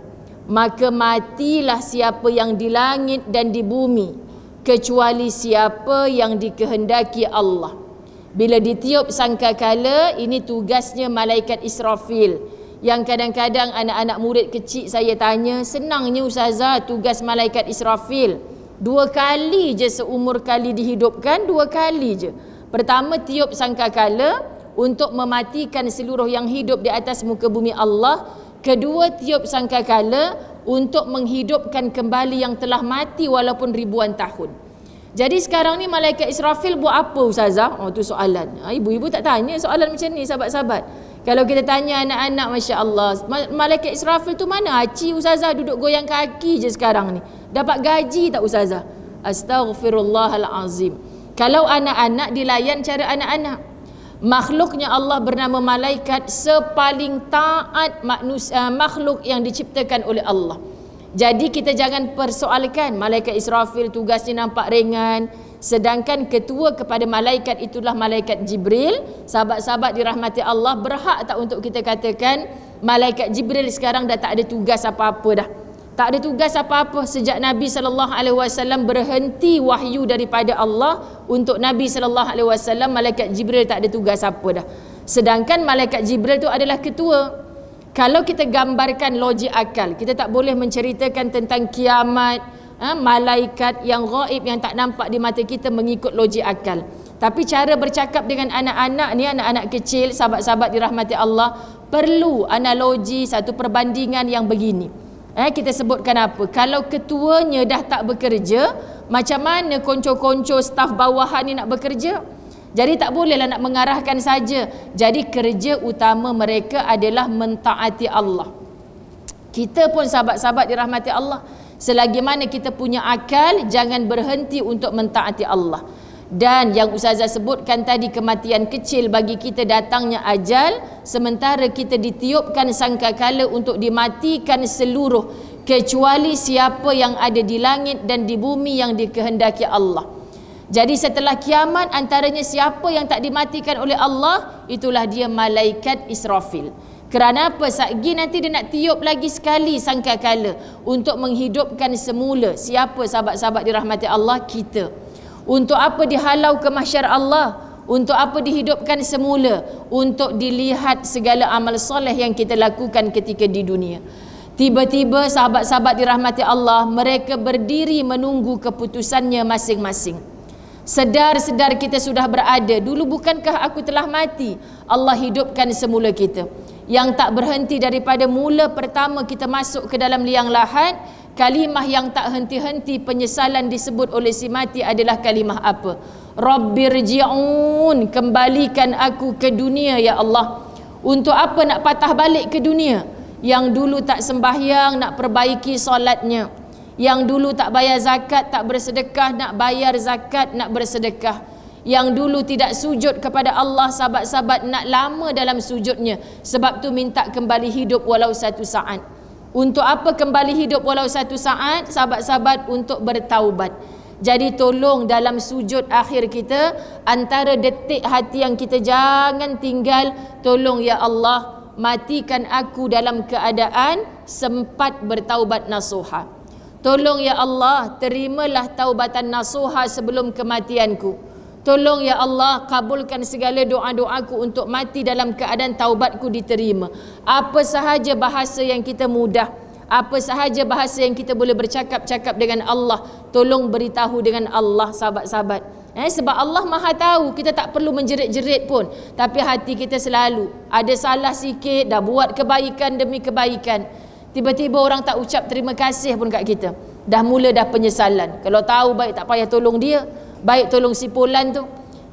maka matilah siapa yang di langit dan di bumi, kecuali siapa yang dikehendaki Allah. Bila ditiup sangkakala, ini tugasnya malaikat Israfil. Yang kadang-kadang anak-anak murid kecil saya tanya, senangnya ustazah tugas malaikat Israfil. 2 kali je seumur kali dihidupkan, 2 kali je. Pertama tiup sangkakala untuk mematikan seluruh yang hidup di atas muka bumi Allah. Kedua tiup sangkakala untuk menghidupkan kembali yang telah mati walaupun ribuan tahun. Jadi sekarang ni malaikat Israfil buat apa ustazah? Tu soalan. Ibu-ibu tak tanya soalan macam ni sahabat-sahabat. Kalau kita tanya anak-anak, Masya Allah, malaikat Israfil tu mana? Haci ustazah duduk goyang kaki je sekarang ni. Dapat gaji tak ustazah? Astaghfirullahalazim. Kalau anak-anak dilayan cara anak-anak. Makhluknya Allah bernama malaikat, sepaling taat manusia, makhluk yang diciptakan oleh Allah. Jadi kita jangan persoalkan malaikat Israfil tugasnya nampak ringan, sedangkan ketua kepada malaikat itulah malaikat Jibril. Sahabat-sahabat dirahmati Allah, berhak tak untuk kita katakan malaikat Jibril sekarang dah tak ada tugas apa-apa dah? Tak ada tugas apa-apa sejak Nabi SAW berhenti wahyu daripada Allah. Untuk Nabi SAW, malaikat Jibril tak ada tugas apa dah. Sedangkan malaikat Jibril tu adalah ketua. Kalau kita gambarkan logik akal, kita tak boleh menceritakan tentang kiamat, malaikat yang gaib yang tak nampak di mata kita mengikut logik akal. Tapi cara bercakap dengan anak-anak ni, anak-anak kecil, sahabat-sahabat dirahmati Allah, perlu analogi, satu perbandingan yang begini. Kita sebutkan apa? Kalau ketuanya dah tak bekerja, macam mana konco-konco staf bawahan ni nak bekerja? Jadi tak bolehlah nak mengarahkan saja. Jadi kerja utama mereka adalah mentaati Allah. Kita pun sahabat-sahabat dirahmati Allah, selagi mana kita punya akal, jangan berhenti untuk mentaati Allah. Dan yang Ustazah sebutkan tadi, kematian kecil bagi kita datangnya ajal, sementara kita ditiupkan sangkakala untuk dimatikan seluruh, kecuali siapa yang ada di langit dan di bumi yang dikehendaki Allah. Jadi setelah kiamat, antaranya siapa yang tak dimatikan oleh Allah, itulah dia malaikat Israfil. Kerana apa? Satgi nanti dia nak tiup lagi sekali sangkakala untuk menghidupkan semula. Siapa sahabat-sahabat dirahmati Allah? Kita. Untuk apa dihalau ke mahsyar Allah? Untuk apa dihidupkan semula? Untuk dilihat segala amal soleh yang kita lakukan ketika di dunia. Tiba-tiba sahabat-sahabat dirahmati Allah, mereka berdiri menunggu keputusannya masing-masing. Sedar-sedar kita sudah berada. Dulu bukankah aku telah mati? Allah hidupkan semula kita. Yang tak berhenti daripada mula pertama kita masuk ke dalam liang lahat, kalimah yang tak henti-henti penyesalan disebut oleh si mati adalah kalimah apa? Rabbirji'un, kembalikan aku ke dunia ya Allah. Untuk apa nak patah balik ke dunia? Yang dulu tak sembahyang, nak perbaiki solatnya. Yang dulu tak bayar zakat, tak bersedekah, nak bayar zakat, nak bersedekah. Yang dulu tidak sujud kepada Allah, sahabat-sahabat nak lama dalam sujudnya. Sebab tu minta kembali hidup walau satu saat. Untuk apa kembali hidup walau satu saat? Sahabat-sahabat, untuk bertaubat. Jadi tolong dalam sujud akhir kita, antara detik hati yang kita jangan tinggal, tolong ya Allah, matikan aku dalam keadaan sempat bertaubat nasuha. Tolong ya Allah, terimalah taubatan nasuha sebelum kematianku. Tolong ya Allah, kabulkan segala doa-doaku untuk mati dalam keadaan taubatku diterima. Apa sahaja bahasa yang kita mudah, apa sahaja bahasa yang kita boleh bercakap-cakap dengan Allah, tolong beritahu dengan Allah, sahabat-sahabat. Sebab Allah Maha tahu, kita tak perlu menjerit-jerit pun, tapi hati kita selalu ada salah sikit, dah buat kebaikan demi kebaikan, tiba-tiba orang tak ucap terima kasih pun kat kita, dah mula dah penyesalan. Kalau tahu baik tak payah tolong dia, baik tolong si Fulan tu.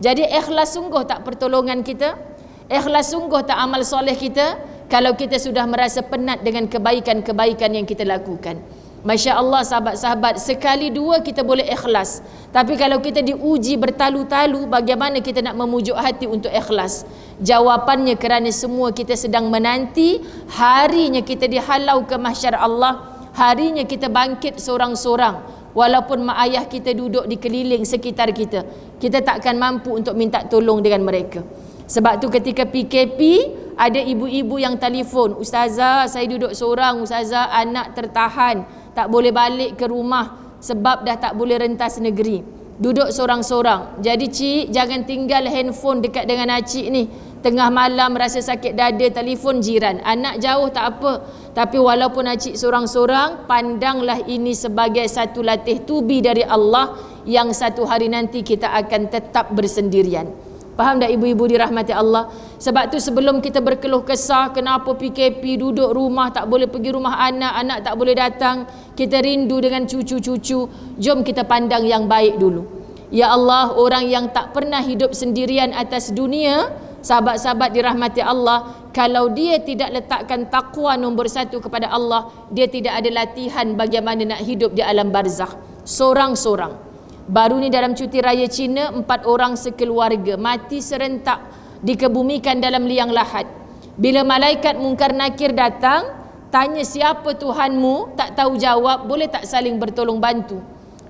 Jadi ikhlas sungguh tak pertolongan kita, ikhlas sungguh tak amal soleh kita, kalau kita sudah merasa penat dengan kebaikan-kebaikan yang kita lakukan. Masya Allah sahabat-sahabat, sekali dua kita boleh ikhlas, tapi kalau kita diuji bertalu-talu, bagaimana kita nak memujuk hati untuk ikhlas? Jawapannya kerana semua kita sedang menanti harinya kita dihalau ke mahsyar Allah, harinya kita bangkit seorang-seorang. Walaupun mak ayah kita duduk di keliling sekitar kita, kita takkan mampu untuk minta tolong dengan mereka. Sebab tu ketika PKP, ada ibu-ibu yang telefon, "Ustazah, saya duduk seorang, Ustazah, anak tertahan, tak boleh balik ke rumah sebab dah tak boleh rentas negeri. Duduk seorang-seorang. Jadi cik, jangan tinggal handphone dekat dengan acik ni. Tengah malam rasa sakit dada, telefon jiran. Anak jauh tak apa, tapi walaupun acik seorang-seorang, pandanglah ini sebagai satu latih tubi dari Allah, yang satu hari nanti kita akan tetap bersendirian." Faham tak ibu-ibu dirahmati Allah? Sebab tu sebelum kita berkeluh kesah kenapa PKP, duduk rumah, tak boleh pergi rumah anak, anak tak boleh datang, kita rindu dengan cucu-cucu, jom kita pandang yang baik dulu. Ya Allah, orang yang tak pernah hidup sendirian atas dunia, sahabat-sahabat dirahmati Allah, kalau dia tidak letakkan taqwa nombor satu kepada Allah, dia tidak ada latihan bagaimana nak hidup di alam barzakh seorang-seorang. Baru ni dalam cuti raya Cina, 4 orang sekeluarga mati serentak, dikebumikan dalam liang lahat. Bila malaikat mungkar nakir datang, tanya siapa Tuhanmu, tak tahu jawab, boleh tak saling bertolong bantu?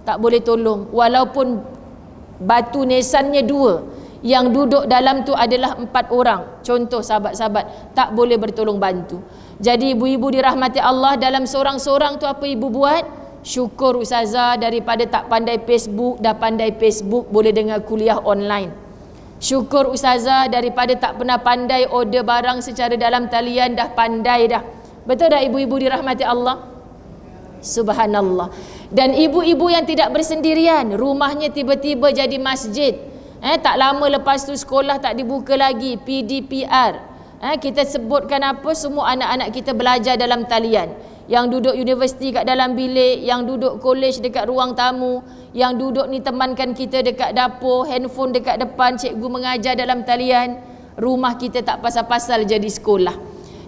Tak boleh tolong. Walaupun batu nesannya 2, yang duduk dalam tu adalah 4 orang. Contoh sahabat-sahabat, tak boleh bertolong bantu. Jadi ibu-ibu dirahmati Allah, dalam seorang-seorang tu apa ibu buat? Syukur Ustazah, daripada tak pandai Facebook, dah pandai Facebook, boleh dengar kuliah online. Syukur Ustazah, daripada tak pernah pandai order barang secara dalam talian, dah pandai dah. Betul tak ibu-ibu dirahmati Allah? Subhanallah. Dan ibu-ibu yang tidak bersendirian, rumahnya tiba-tiba jadi masjid. Tak lama lepas tu sekolah tak dibuka lagi, PDPR. Kita sebutkan apa, semua anak-anak kita belajar dalam talian. Yang duduk universiti kat dalam bilik, yang duduk college dekat ruang tamu, yang duduk ni temankan kita dekat dapur, handphone dekat depan, cikgu mengajar dalam talian. Rumah kita tak pasal-pasal jadi sekolah.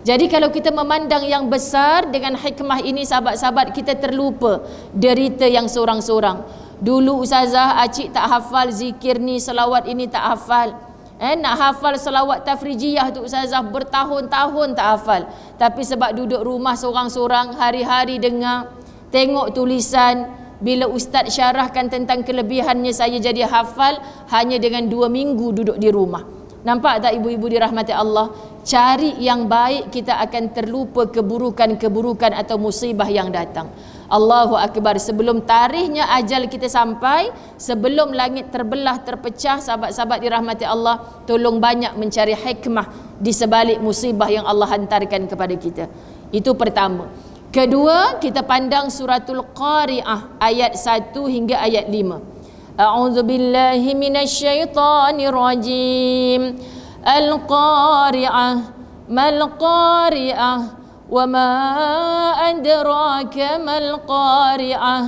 Jadi kalau kita memandang yang besar dengan hikmah ini, sahabat-sahabat, kita terlupa derita yang seorang-seorang. Dulu Ustazah, acik tak hafal zikir ni, selawat ini tak hafal. Nak hafal selawat tafrijiyah tu Ustazah bertahun-tahun tak hafal. Tapi sebab duduk rumah seorang-seorang, hari-hari dengar, tengok tulisan, bila ustaz syarahkan tentang kelebihannya, saya jadi hafal hanya dengan 2 minggu duduk di rumah. Nampak tak ibu-ibu dirahmati Allah? Cari yang baik, kita akan terlupa keburukan-keburukan atau musibah yang datang. Allahu Akbar. Sebelum tarikhnya ajal kita sampai, sebelum langit terbelah, terpecah, sahabat-sahabat dirahmati Allah, tolong banyak mencari hikmah di sebalik musibah yang Allah hantarkan kepada kita. Itu pertama. Kedua, kita pandang suratul Qari'ah ayat 1 hingga ayat 5. A'udzu billahi minasyaitonir rajim. Al-Qari'ah, mal Qari'ah, وما أدراك ما القارعة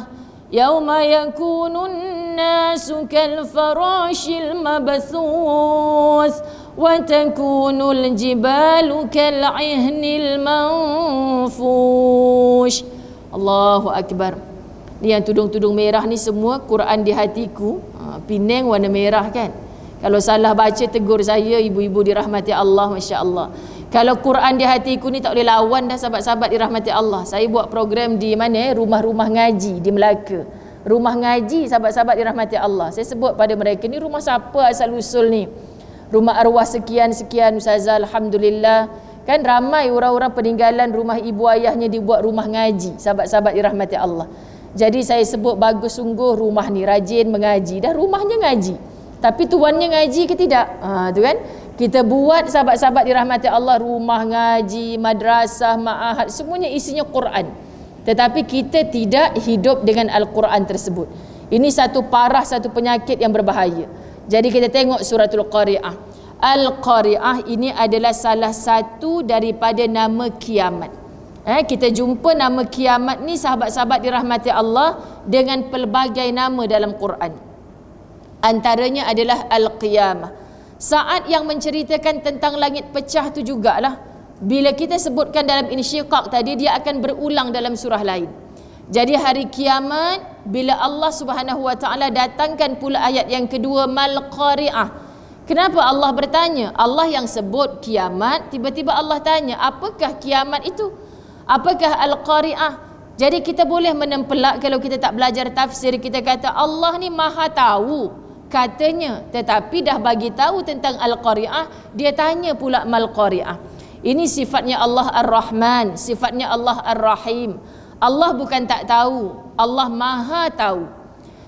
يوم يكون الناس كالفراش المبثوث وتكون الجبال كالعهن المنفوش. Allahu Akbar. Ni yang tudung-tudung merah ni semua Quran di hatiku. Pinang warna merah kan. Kalau salah baca tegur saya, ibu-ibu dirahmati Allah, Masya Allah. Kalau Quran di hatiku ni tak boleh lawan dah, sahabat-sahabat dirahmati Allah. Saya buat program di mana, rumah-rumah ngaji di Melaka. Rumah ngaji sahabat-sahabat dirahmati Allah. Saya sebut pada mereka, ni rumah siapa asal usul ni? Rumah arwah sekian-sekian Ustazah, Alhamdulillah. Kan ramai orang-orang peninggalan rumah ibu ayahnya dibuat rumah ngaji, sahabat-sahabat dirahmati Allah. Jadi saya sebut bagus sungguh rumah ni, rajin mengaji. Dah rumahnya ngaji, tapi tuannya ngaji ke tidak? Tu kan. Kita buat sahabat-sahabat dirahmati Allah rumah ngaji, madrasah, ma'ahad, semuanya isinya Quran. Tetapi kita tidak hidup dengan Al-Quran tersebut. Ini satu parah, satu penyakit yang berbahaya. Jadi kita tengok suratul Qari'ah. Al-Qari'ah ini adalah salah satu daripada nama kiamat. Kita jumpa nama kiamat ni sahabat-sahabat dirahmati Allah dengan pelbagai nama dalam Quran. Antaranya adalah Al-Qiyamah. Saat yang menceritakan tentang langit pecah tu jugalah. Bila kita sebutkan dalam insyiqaq tadi, dia akan berulang dalam surah lain. Jadi hari kiamat, bila Allah Subhanahu wa taala datangkan pula ayat yang kedua, mal qari'ah. Kenapa Allah bertanya? Allah yang sebut kiamat, tiba-tiba Allah tanya, apakah kiamat itu? Apakah al-qari'ah? Jadi kita boleh menempelak, kalau kita tak belajar tafsir, kita kata Allah ni maha tahu katanya, tetapi dah bagi tahu tentang al-qari'ah, dia tanya pula mal qari'ah. Ini sifatnya Allah Ar-Rahman, sifatnya Allah Ar-Rahim. Allah bukan tak tahu, Allah maha tahu.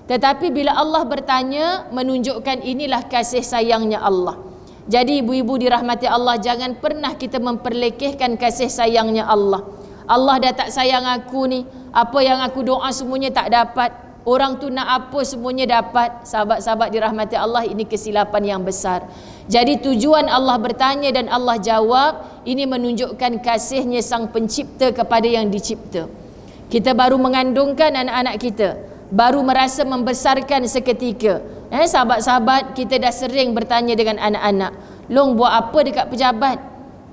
Tetapi bila Allah bertanya, menunjukkan inilah kasih sayangnya Allah. Jadi ibu-ibu dirahmati Allah, jangan pernah kita memperlekehkan kasih sayangnya Allah. Allah dah tak sayang aku ni, apa yang aku doa semuanya tak dapat. Orang tu nak apa semuanya dapat. Sahabat-sahabat dirahmati Allah, ini kesilapan yang besar. Jadi tujuan Allah bertanya dan Allah jawab, ini menunjukkan kasihnya sang pencipta kepada yang dicipta. Kita baru mengandungkan anak-anak kita, baru merasa membesarkan seketika. Sahabat-sahabat, kita dah sering bertanya dengan anak-anak, long buat apa dekat pejabat?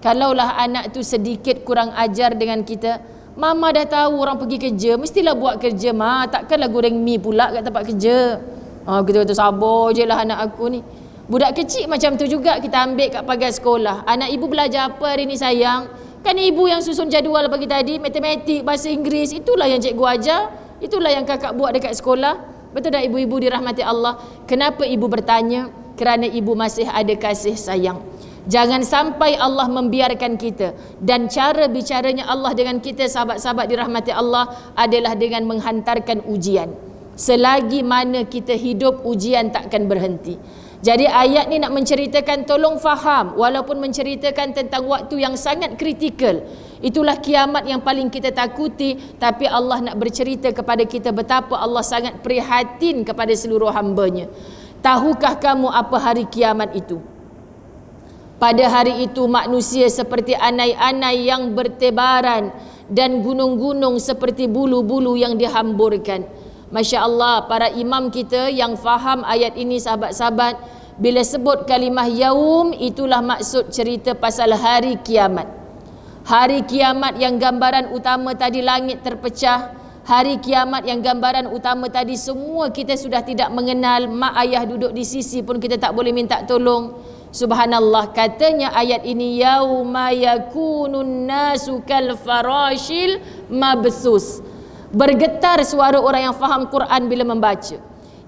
Kalaulah anak tu sedikit kurang ajar dengan kita, mama dah tahu orang pergi kerja, mestilah buat kerja, takkanlah goreng mi pula kat tempat kerja. Kita kata sabar je lah anak aku ni. Budak kecil macam tu juga, kita ambil kat pagar sekolah. Anak ibu belajar apa hari ni sayang? Kan ibu yang susun jadual pagi tadi, matematik, bahasa Inggeris, itulah yang cikgu ajar, itulah yang kakak buat dekat sekolah. Betul tak ibu-ibu dirahmati Allah? Kenapa ibu bertanya? Kerana ibu masih ada kasih sayang. Jangan sampai Allah membiarkan kita. Dan cara bicaranya Allah dengan kita, sahabat-sahabat dirahmati Allah, adalah dengan menghantarkan ujian. Selagi mana kita hidup, ujian takkan berhenti. Jadi ayat ni nak menceritakan, tolong faham, walaupun menceritakan tentang waktu yang sangat kritikal, itulah kiamat yang paling kita takuti, tapi Allah nak bercerita kepada kita betapa Allah sangat prihatin kepada seluruh hambanya. Tahukah kamu apa hari kiamat itu? Pada hari itu manusia seperti anai-anai yang bertebaran, dan gunung-gunung seperti bulu-bulu yang dihamburkan. Masya Allah, para imam kita yang faham ayat ini, sahabat-sahabat, bila sebut kalimah yaum, itulah maksud cerita pasal hari kiamat. Hari kiamat yang gambaran utama tadi langit terpecah. Hari kiamat yang gambaran utama tadi semua kita sudah tidak mengenal. Mak ayah duduk di sisi pun kita tak boleh minta tolong. Subhanallah, katanya ayat ini, yauma yakunun nasu kal farashil mabthus. Bergetar suara orang yang faham Quran bila membaca.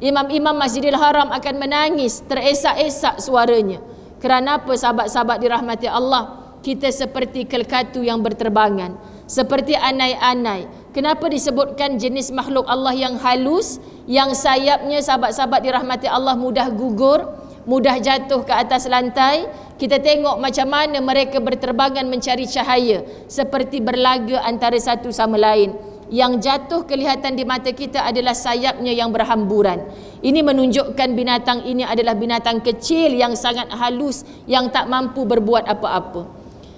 Imam-imam Masjidil Haram akan menangis, teresak-esak suaranya. Kerana apa, sahabat-sahabat dirahmati Allah? Kita seperti kelkatu yang berterbangan, seperti anai-anai. Kenapa disebutkan jenis makhluk Allah yang halus, yang sayapnya, sahabat-sahabat dirahmati Allah, mudah gugur, mudah jatuh ke atas lantai? Kita tengok macam mana mereka berterbangan mencari cahaya, seperti berlaga antara satu sama lain. Yang jatuh kelihatan di mata kita adalah sayapnya yang berhamburan. Ini menunjukkan binatang ini adalah binatang kecil yang sangat halus, yang tak mampu berbuat apa-apa.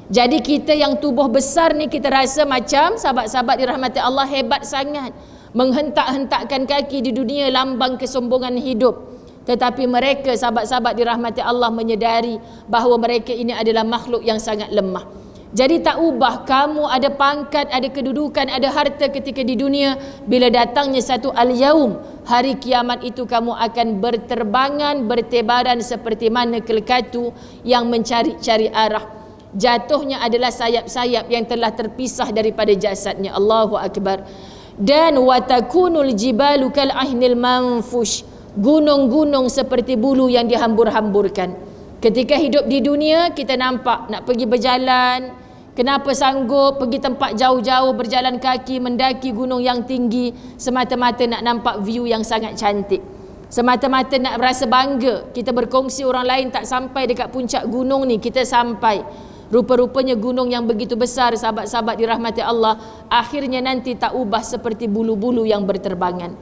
Jadi kita yang tubuh besar ni, kita rasa macam sahabat-sahabat dirahmati Allah hebat sangat, menghentak-hentakkan kaki di dunia, lambang kesombongan hidup. Tetapi mereka, sahabat-sahabat dirahmati Allah, menyedari bahawa mereka ini adalah makhluk yang sangat lemah. Jadi tak ubah kamu ada pangkat, ada kedudukan, ada harta ketika di dunia. Bila datangnya satu al-yaum, hari kiamat itu kamu akan berterbangan, bertebaran seperti mana kelekatu yang mencari-cari arah. Jatuhnya adalah sayap-sayap yang telah terpisah daripada jasadnya. Allahu Akbar. Dan watakunul jibalu kal ahnil manfush, gunung-gunung seperti bulu yang dihambur-hamburkan. Ketika hidup di dunia, kita nampak nak pergi berjalan, kenapa sanggup pergi tempat jauh-jauh, berjalan kaki, mendaki gunung yang tinggi, semata-mata nak nampak view yang sangat cantik, semata-mata nak rasa bangga. Kita berkongsi orang lain tak sampai dekat puncak gunung ni, kita sampai. Rupa-rupanya gunung yang begitu besar, sahabat-sahabat dirahmati Allah, akhirnya nanti tak ubah seperti bulu-bulu yang berterbangan.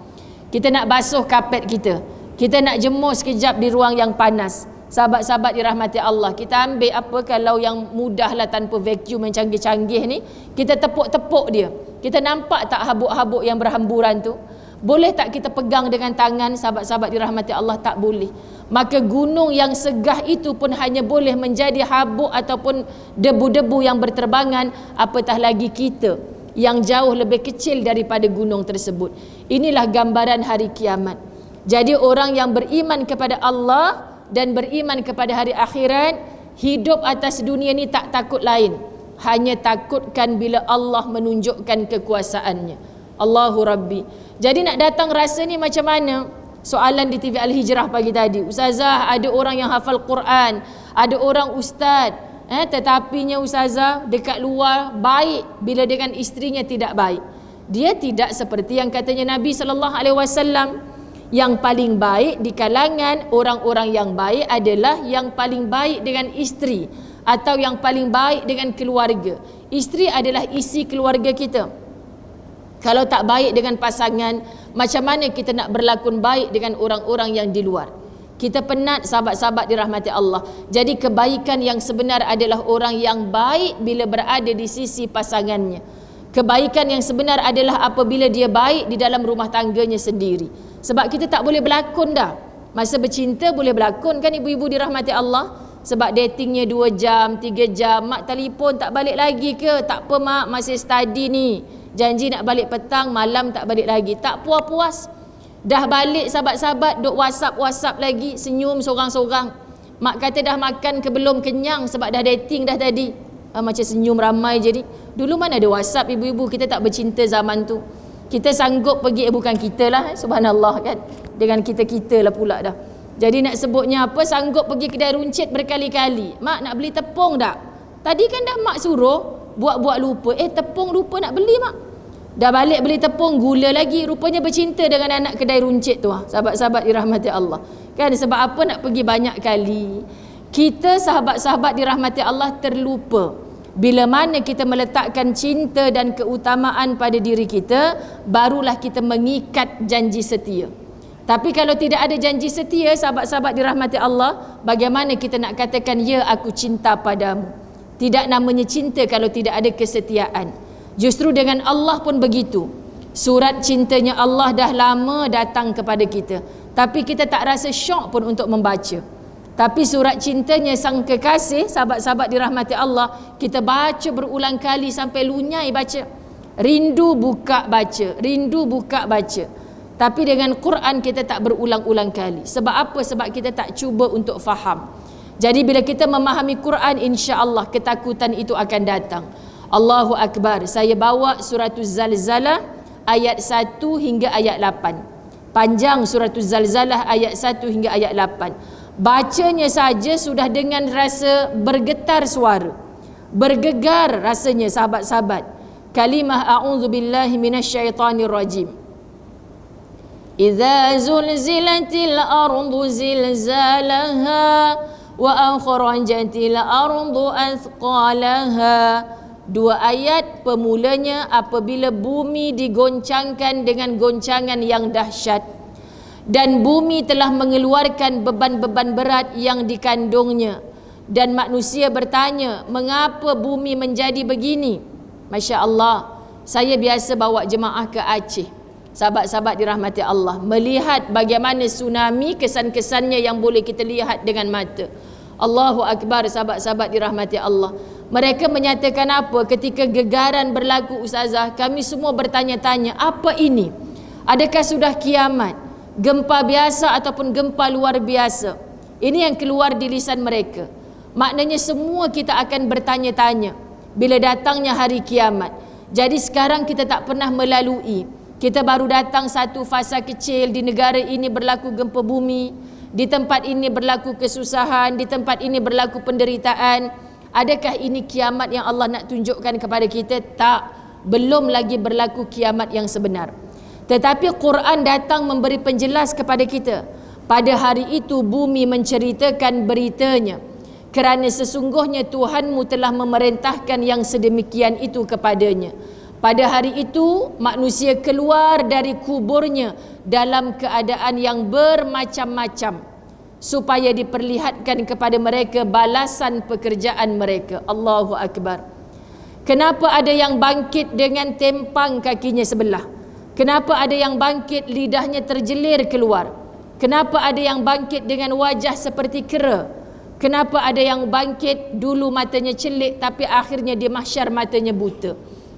Kita nak basuh kapet kita nak jemur sekejap di ruang yang panas. Sahabat-sahabat dirahmati Allah, kita ambil apa kalau yang mudahlah tanpa vacuum yang canggih-canggih ni, kita tepuk-tepuk dia. Kita nampak tak habuk-habuk yang berhamburan tu? Boleh tak kita pegang dengan tangan? Sahabat-sahabat dirahmati Allah, tak boleh. Maka gunung yang segah itu pun hanya boleh menjadi habuk ataupun debu-debu yang berterbangan, apatah lagi kita yang jauh lebih kecil daripada gunung tersebut. Inilah gambaran hari kiamat. Jadi orang yang beriman kepada Allah dan beriman kepada hari akhirat, hidup atas dunia ni tak takut lain, hanya takutkan bila Allah menunjukkan kekuasaannya. Allahu Rabbi. Jadi nak datang rasa ni macam mana? Soalan di TV Al-Hijrah pagi tadi, Ustazah, ada orang yang hafal Quran, ada orang ustaz, tetapinya Ustazah dekat luar baik, bila dengan isterinya tidak baik. Dia tidak seperti yang katanya Nabi SAW. Yang paling baik di kalangan orang-orang yang baik adalah yang paling baik dengan isteri, atau yang paling baik dengan keluarga. Isteri adalah isi keluarga kita. Kalau tak baik dengan pasangan, macam mana kita nak berlakon baik dengan orang-orang yang di luar? Kita penat, sahabat-sahabat dirahmati Allah. Jadi kebaikan yang sebenar adalah orang yang baik bila berada di sisi pasangannya. Kebaikan yang sebenar adalah apabila dia baik di dalam rumah tangganya sendiri. Sebab kita tak boleh berlakon dah. Masa bercinta boleh berlakon kan ibu-ibu dirahmati Allah? Sebab datingnya 2 jam, 3 jam, mak telefon tak balik lagi ke? Tak apa mak, masih study ni. Janji nak balik petang, malam tak balik lagi. Tak puas-puas. Dah balik sahabat-sahabat, duk WhatsApp lagi, senyum sorang-sorang. Mak kata dah makan ke belum, kenyang sebab dah dating dah tadi. Macam senyum ramai je ni. Dulu mana ada WhatsApp ibu-ibu, kita tak bercinta zaman tu. Kita sanggup pergi, bukan kita lah, subhanallah kan, dengan kita-kita lah pula dah. Jadi nak sebutnya apa, sanggup pergi kedai runcit berkali-kali. Mak nak beli tepung tak? Tadi kan dah mak suruh, buat-buat lupa. Tepung lupa nak beli mak. Dah balik beli tepung, gula lagi. Rupanya bercinta dengan anak kedai runcit tu. Sahabat-sahabat dirahmati Allah kan, sebab apa nak pergi banyak kali? Kita sahabat-sahabat dirahmati Allah terlupa. Bila mana kita meletakkan cinta dan keutamaan pada diri kita, barulah kita mengikat janji setia. Tapi kalau tidak ada janji setia, sahabat-sahabat dirahmati Allah, bagaimana kita nak katakan, ya aku cinta padamu? Tidak namanya cinta kalau tidak ada kesetiaan. Justru dengan Allah pun begitu. Surat cintanya Allah dah lama datang kepada kita, tapi kita tak rasa syok pun untuk membaca. Tapi surat cintanya sang kekasih, sahabat-sahabat dirahmati Allah, kita baca berulang kali sampai lunyai baca. Rindu buka baca, rindu buka baca. Tapi dengan Quran kita tak berulang-ulang kali. Sebab apa? Sebab kita tak cuba untuk faham. Jadi bila kita memahami Quran, insya-Allah ketakutan itu akan datang. Allahu Akbar. Saya bawa Suratul Zalzalah ayat 1 hingga ayat 8. Panjang Suratul Zalzalah ayat 1 hingga ayat 8. Bacanya saja sudah dengan rasa bergetar suara, bergegar rasanya sahabat-sahabat. Kalimah a'udzubillahi minasyaitanir rajim. Idza zulzilatil ardu zilzalaha wa akhrajatil ardu athqalaha. 2 ayat pemulanya apabila bumi digoncangkan dengan goncangan yang dahsyat dan bumi telah mengeluarkan beban-beban berat yang dikandungnya, dan manusia bertanya, mengapa bumi menjadi begini? Masya Allah, saya biasa bawa jemaah ke Aceh, sahabat-sahabat dirahmati Allah, melihat bagaimana tsunami, kesan-kesannya yang boleh kita lihat dengan mata. Allahu Akbar, sahabat-sahabat dirahmati Allah. Mereka menyatakan apa ketika gegaran berlaku ustazah? Kami semua bertanya-tanya, apa ini? Adakah sudah kiamat? Gempa biasa ataupun gempa luar biasa? Ini yang keluar di lisan mereka. Maknanya semua kita akan bertanya-tanya bila datangnya hari kiamat. Jadi sekarang kita tak pernah melalui. Kita baru datang satu fasa kecil, di negara ini berlaku gempa bumi, di tempat ini berlaku kesusahan, di tempat ini berlaku penderitaan. Adakah ini kiamat yang Allah nak tunjukkan kepada kita? Tak, belum lagi berlaku kiamat yang sebenar. Tetapi Quran datang memberi penjelas kepada kita. Pada hari itu bumi menceritakan beritanya, kerana sesungguhnya Tuhanmu telah memerintahkan yang sedemikian itu kepadanya. Pada hari itu manusia keluar dari kuburnya dalam keadaan yang bermacam-macam, supaya diperlihatkan kepada mereka balasan pekerjaan mereka. Allahu Akbar. Kenapa ada yang bangkit dengan tempang kakinya sebelah? Kenapa ada yang bangkit lidahnya terjelir keluar? Kenapa ada yang bangkit dengan wajah seperti kera? Kenapa ada yang bangkit dulu matanya celik tapi akhirnya di mahsyar matanya buta?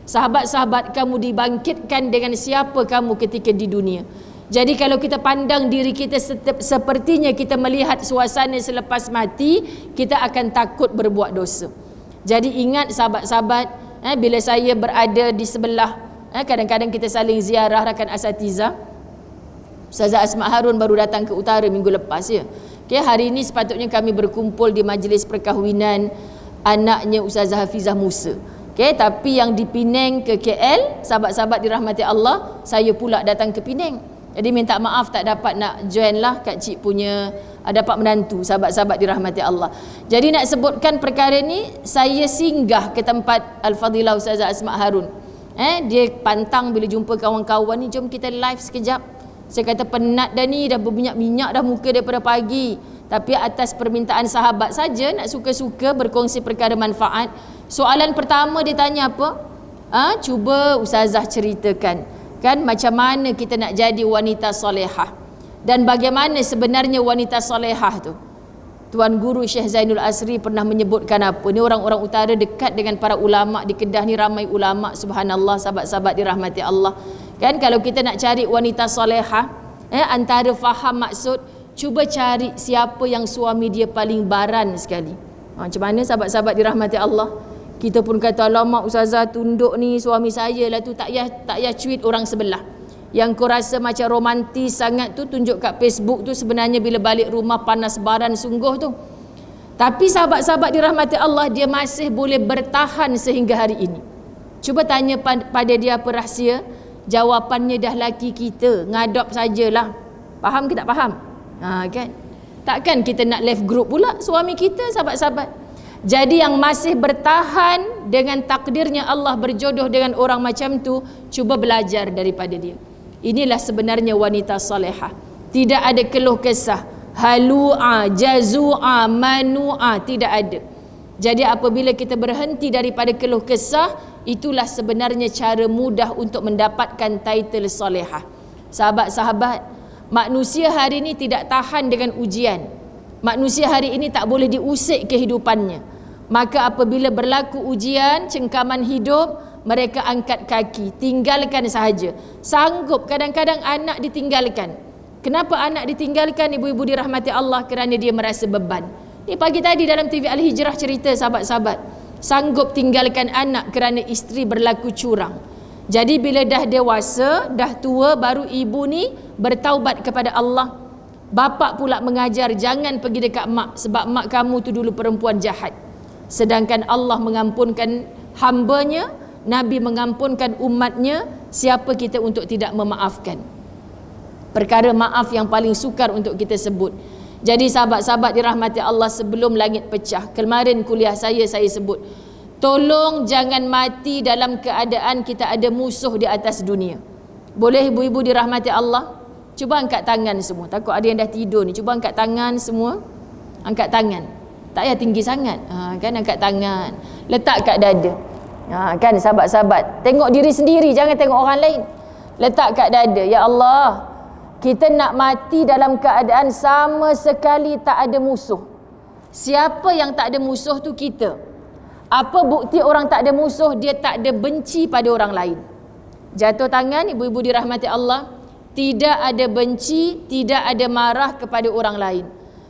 Sahabat-sahabat, kamu dibangkitkan dengan siapa kamu ketika di dunia. Jadi kalau kita pandang diri kita sepertinya kita melihat suasana selepas mati, kita akan takut berbuat dosa. Jadi ingat sahabat-sahabat, bila saya berada di sebelah, kadang-kadang kita saling ziarah rakan asatiza. Ustazah Asma Harun baru datang ke utara minggu lepas ya. Okay, hari ini sepatutnya kami berkumpul di majlis perkahwinan anaknya Ustazah Hafizah Musa. Okay, tapi yang di Penang ke KL, sahabat-sahabat dirahmati Allah, saya pula datang ke Penang. Jadi minta maaf tak dapat nak join lah Kak Cik punya dapat menantu, sahabat-sahabat dirahmati Allah. Jadi nak sebutkan perkara ni, saya singgah ke tempat Al-Fadilah Ustazah Asma Harun. Dia pantang bila jumpa kawan-kawan ni, jom kita live sekejap. Saya kata penat dah ni, dah berminyak-minyak dah muka daripada pagi. Tapi atas permintaan sahabat saja, nak suka-suka berkongsi perkara manfaat. Soalan pertama dia tanya apa? Cuba ustazah ceritakan, kan macam mana kita nak jadi wanita solehah, dan bagaimana sebenarnya wanita solehah tu. Tuan Guru Syekh Zainul Asri pernah menyebutkan apa? Ni orang-orang utara dekat dengan para ulama di Kedah ni, ramai ulama, subhanallah, sahabat-sahabat dirahmati Allah. Kan kalau kita nak cari wanita solehah, antara faham maksud, cuba cari siapa yang suami dia paling baran sekali. Macam mana sahabat-sahabat dirahmati Allah? Kita pun kata, alamak ustazah, tunduk ni suami saya lah tu, tak payah cuit orang sebelah. Yang kau rasa macam romantis sangat tu, tunjuk kat Facebook tu, sebenarnya bila balik rumah panas baran sungguh tu. Tapi sahabat-sahabat dirahmati Allah, dia masih boleh bertahan sehingga hari ini. Cuba tanya pada dia apa rahsia? Jawapannya dah laki kita, ngadop sajalah. Faham ke tak faham? Kan? Takkan kita nak left group pula suami kita, sahabat-sahabat. Jadi yang masih bertahan dengan takdirnya Allah berjodoh dengan orang macam tu, cuba belajar daripada dia. Inilah sebenarnya wanita salihah. Tidak ada keluh kesah, halu'a, jazu'a, manu'a, tidak ada. Jadi apabila kita berhenti daripada keluh kesah, itulah sebenarnya cara mudah untuk mendapatkan title solehah. Sahabat-sahabat, manusia hari ini tidak tahan dengan ujian. Manusia hari ini tak boleh diusik kehidupannya. Maka apabila berlaku ujian, cengkaman hidup, mereka angkat kaki, tinggalkan sahaja. Sanggup kadang-kadang anak ditinggalkan. Kenapa anak ditinggalkan, ibu-ibu dirahmati Allah? Kerana dia merasa beban. Ni pagi tadi dalam TV Al-Hijrah cerita sahabat-sahabat, sanggup tinggalkan anak kerana isteri berlaku curang. Jadi bila dah dewasa, dah tua, baru ibu ni bertaubat kepada Allah. Bapa pula mengajar, jangan pergi dekat mak, sebab mak kamu tu dulu perempuan jahat. Sedangkan Allah mengampunkan hambanya, Nabi mengampunkan umatnya. Siapa kita untuk tidak memaafkan? Perkara maaf yang paling sukar untuk kita sebut. Jadi sahabat-sahabat dirahmati Allah, sebelum langit pecah, kemarin kuliah saya sebut, tolong jangan mati dalam keadaan kita ada musuh di atas dunia. Boleh ibu-ibu dirahmati Allah? Cuba angkat tangan semua. Takut ada yang dah tidur ni. Cuba angkat tangan semua. Angkat tangan. Tak payah tinggi sangat. Kan angkat tangan. Letak kat dada. Kan sahabat-sahabat. Tengok diri sendiri, jangan tengok orang lain. Letak kat dada. Ya Allah, kita nak mati dalam keadaan sama sekali tak ada musuh. Siapa yang tak ada musuh tu kita. Apa bukti orang tak ada musuh? Dia tak ada benci pada orang lain. Jatuh tangan ibu-ibu dirahmati Allah. Tidak ada benci, tidak ada marah kepada orang lain.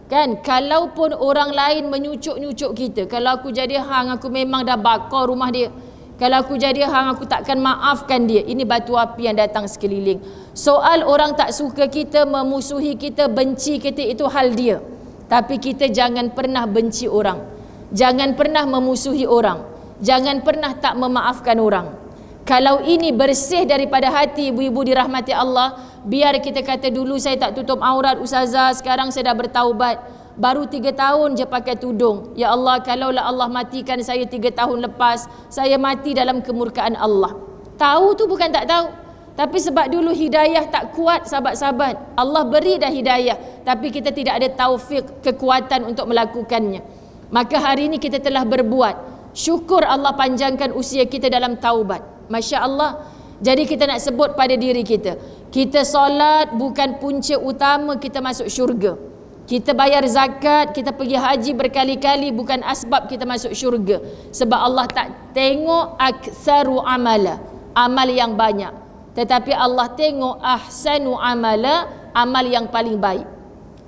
Kan, kalaupun orang lain menyucuk-nyucuk kita, kalau aku jadi hang, aku memang dah bakar rumah dia. Kalau aku jadi hang, aku takkan maafkan dia. Ini batu api yang datang sekeliling. Soal orang tak suka kita, memusuhi kita, benci kita, itu hal dia. Tapi kita jangan pernah benci orang. Jangan pernah memusuhi orang. Jangan pernah tak memaafkan orang. Kalau ini bersih daripada hati ibu-ibu dirahmati Allah, biar kita kata dulu saya tak tutup aurat ustazah, sekarang saya dah bertaubat, baru 3 tahun je pakai tudung. Ya Allah, kalaulah Allah matikan saya 3 tahun lepas, saya mati dalam kemurkaan Allah. Tahu tu bukan tak tahu, tapi sebab dulu hidayah tak kuat sahabat-sahabat. Allah beri dah hidayah, tapi kita tidak ada taufik, kekuatan untuk melakukannya. Maka hari ini kita telah berbuat. Syukur Allah panjangkan usia kita dalam taubat. Masya Allah. Jadi kita nak sebut pada diri kita, kita solat bukan punca utama kita masuk syurga. Kita bayar zakat, kita pergi haji berkali-kali bukan asbab kita masuk syurga. Sebab Allah tak tengok aktsaru amala, amal yang banyak. Tetapi Allah tengok ahsanu amala, amal yang paling baik.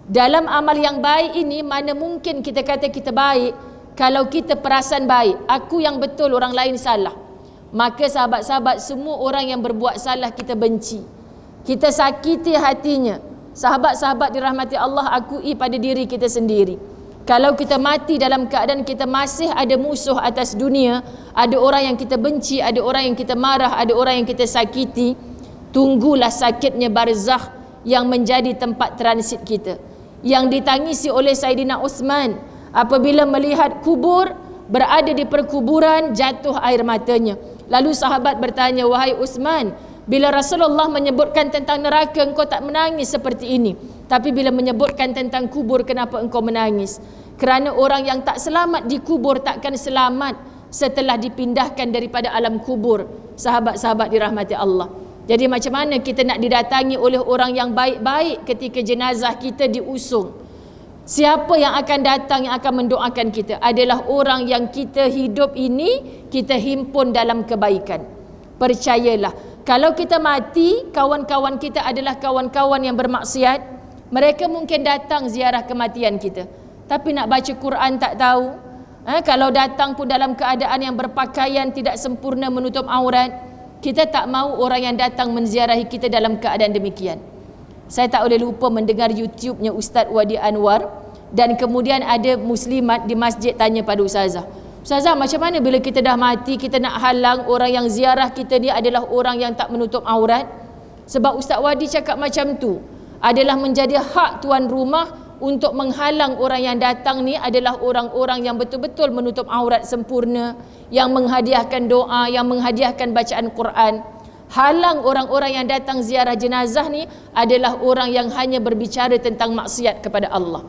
Dalam amal yang baik ini, mana mungkin kita kata kita baik kalau kita perasan baik, aku yang betul, orang lain salah. Maka sahabat-sahabat, semua orang yang berbuat salah kita benci, kita sakiti hatinya. Sahabat-sahabat dirahmati Allah, akui pada diri kita sendiri. Kalau kita mati dalam keadaan kita masih ada musuh atas dunia, ada orang yang kita benci, ada orang yang kita marah, ada orang yang kita sakiti, tunggulah sakitnya barzakh yang menjadi tempat transit kita, yang ditangisi oleh Saidina Uthman apabila melihat kubur, berada di perkuburan, jatuh air matanya. Lalu sahabat bertanya, wahai Uthman, bila Rasulullah menyebutkan tentang neraka, engkau tak menangis seperti ini, tapi bila menyebutkan tentang kubur, kenapa engkau menangis? Kerana orang yang tak selamat di kubur takkan selamat setelah dipindahkan daripada alam kubur. Sahabat-sahabat dirahmati Allah. Jadi macam mana kita nak didatangi oleh orang yang baik-baik ketika jenazah kita diusung? Siapa yang akan datang, yang akan mendoakan kita adalah orang yang kita hidup ini kita himpun dalam kebaikan. Percayalah, kalau kita mati, kawan-kawan kita adalah kawan-kawan yang bermaksiat. Mereka mungkin datang ziarah kematian kita, tapi nak baca Quran tak tahu. Kalau datang pun dalam keadaan yang berpakaian tidak sempurna, menutup aurat. Kita tak mahu orang yang datang menziarahi kita dalam keadaan demikian. Saya tak boleh lupa mendengar YouTube-nya Ustaz Wadi Anwar, dan kemudian ada muslimat di masjid tanya pada ustazah, ustazah, macam mana bila kita dah mati, kita nak halang orang yang ziarah kita ni adalah orang yang tak menutup aurat? Sebab Ustaz Wadi cakap macam tu adalah menjadi hak tuan rumah untuk menghalang orang yang datang ni adalah orang-orang yang betul-betul menutup aurat sempurna, yang menghadiahkan doa, yang menghadiahkan bacaan Quran. Halang orang-orang yang datang ziarah jenazah ni adalah orang yang hanya berbicara tentang maksiat kepada Allah.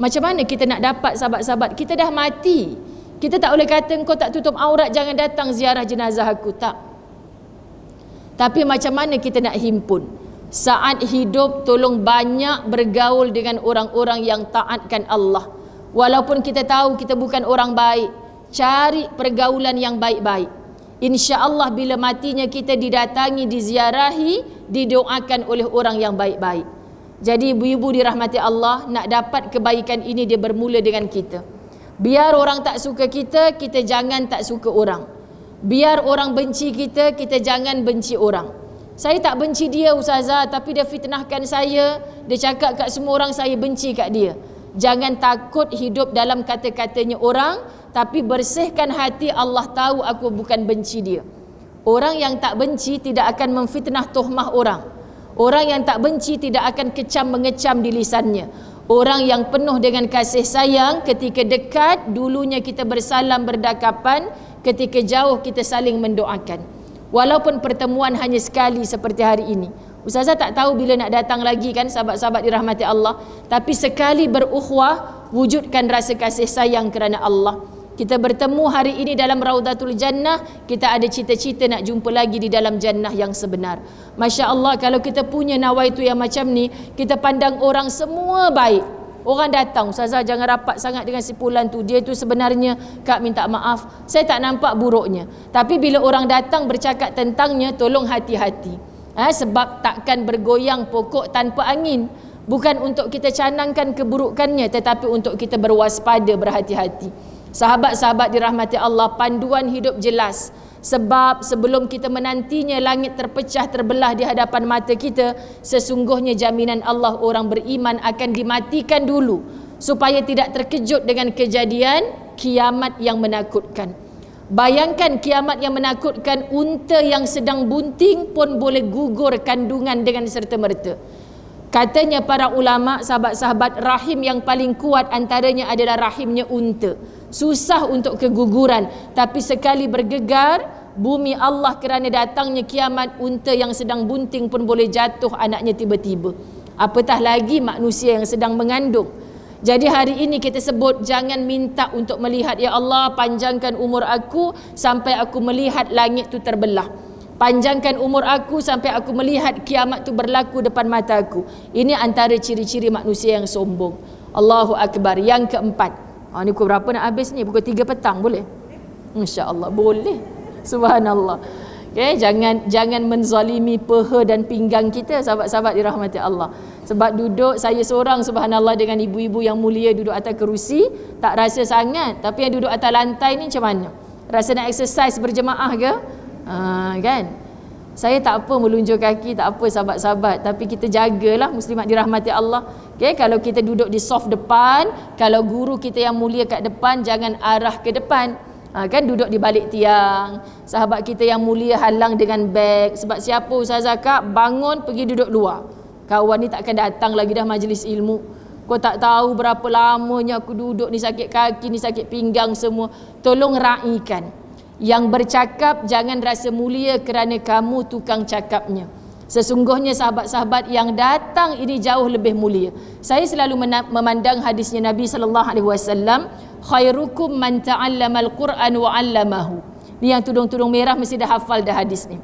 Macam mana kita nak dapat sahabat-sahabat? Kita dah mati. Kita tak boleh kata engkau tak tutup aurat, jangan datang ziarah jenazah aku. Tak. Tapi macam mana kita nak himpun? Saat hidup, tolong banyak bergaul dengan orang-orang yang taatkan Allah. Walaupun kita tahu kita bukan orang baik, cari pergaulan yang baik-baik. InsyaAllah bila matinya kita didatangi, diziarahi, didoakan oleh orang yang baik-baik. Jadi ibu-ibu dirahmati Allah, nak dapat kebaikan ini dia bermula dengan kita. Biar orang tak suka kita, kita jangan tak suka orang. Biar orang benci kita, kita jangan benci orang. Saya tak benci dia ustazah, tapi dia fitnahkan saya, dia cakap kat semua orang saya benci kat dia. Jangan takut hidup dalam kata-katanya orang, tapi bersihkan hati. Allah tahu aku bukan benci dia. Orang yang tak benci tidak akan memfitnah tuhmah orang. Orang yang tak benci tidak akan kecam mengecam di lisannya. Orang yang penuh dengan kasih sayang, ketika dekat dulunya kita bersalam berdakapan, ketika jauh kita saling mendoakan. Walaupun pertemuan hanya sekali seperti hari ini. Ustazah tak tahu bila nak datang lagi kan sahabat-sahabat dirahmati Allah. Tapi sekali berukhuwah, wujudkan rasa kasih sayang kerana Allah. Kita bertemu hari ini dalam Raudatul Jannah, kita ada cita-cita nak jumpa lagi di dalam jannah yang sebenar. Masya Allah, kalau kita punya nawaitu yang macam ni, kita pandang orang semua baik. Orang datang, Ustazah jangan rapat sangat dengan si fulan tu, dia tu sebenarnya Kak minta maaf, saya tak nampak buruknya. Tapi bila orang datang bercakap tentangnya, tolong hati-hati. Sebab takkan bergoyang pokok tanpa angin. Bukan untuk kita canangkan keburukannya, tetapi untuk kita berwaspada, berhati-hati. Sahabat-sahabat dirahmati Allah, panduan hidup jelas. Sebab sebelum kita menantinya langit terpecah terbelah di hadapan mata kita, sesungguhnya jaminan Allah orang beriman akan dimatikan dulu supaya tidak terkejut dengan kejadian kiamat yang menakutkan. Bayangkan kiamat yang menakutkan, unta yang sedang bunting pun boleh gugur kandungan dengan serta-merta. Katanya para ulama, sahabat-sahabat, rahim yang paling kuat antaranya adalah rahimnya unta. Susah untuk keguguran, tapi sekali bergegar bumi Allah kerana datangnya kiamat, unta yang sedang bunting pun boleh jatuh anaknya tiba-tiba. Apatah lagi manusia yang sedang mengandung. Jadi hari ini kita sebut, jangan minta untuk melihat, ya Allah panjangkan umur aku sampai aku melihat langit tu terbelah. Panjangkan umur aku sampai aku melihat kiamat tu berlaku depan mata aku. Ini antara ciri-ciri manusia yang sombong. Allahu Akbar. Yang keempat, ni pukul berapa nak habis ni? Pukul 3 petang boleh? Insya-Allah boleh. Subhanallah. Okay, jangan menzalimi peha dan pinggang kita, sahabat-sahabat dirahmati Allah. Sebab duduk saya seorang, subhanallah, dengan ibu-ibu yang mulia duduk atas kerusi, tak rasa sangat. Tapi yang duduk atas lantai ni macam mana? Rasa nak exercise berjemaah ke? Kan? Saya tak apa melunjuk kaki, tak apa sahabat-sahabat, tapi kita jagalah muslimat dirahmati Allah. Okay, kalau kita duduk di soft depan, kalau guru kita yang mulia kat depan, jangan arah ke depan. Kan duduk di balik tiang. Sahabat kita yang mulia halang dengan beg. Sebab siapa Ustazah Kak bangun pergi duduk luar, kawan ni takkan datang lagi dah majlis ilmu. Kau tak tahu berapa lamanya aku duduk ni, sakit kaki ni, sakit pinggang semua. Tolong raikan. Yang bercakap jangan rasa mulia kerana kamu tukang cakapnya. Sesungguhnya sahabat-sahabat yang datang ini jauh lebih mulia. Saya selalu memandang hadisnya Nabi SAW, khairukum man ta'allamal Qur'an wa 'allamahu. Ni yang tudung-tudung merah mesti dah hafal dah hadis ni.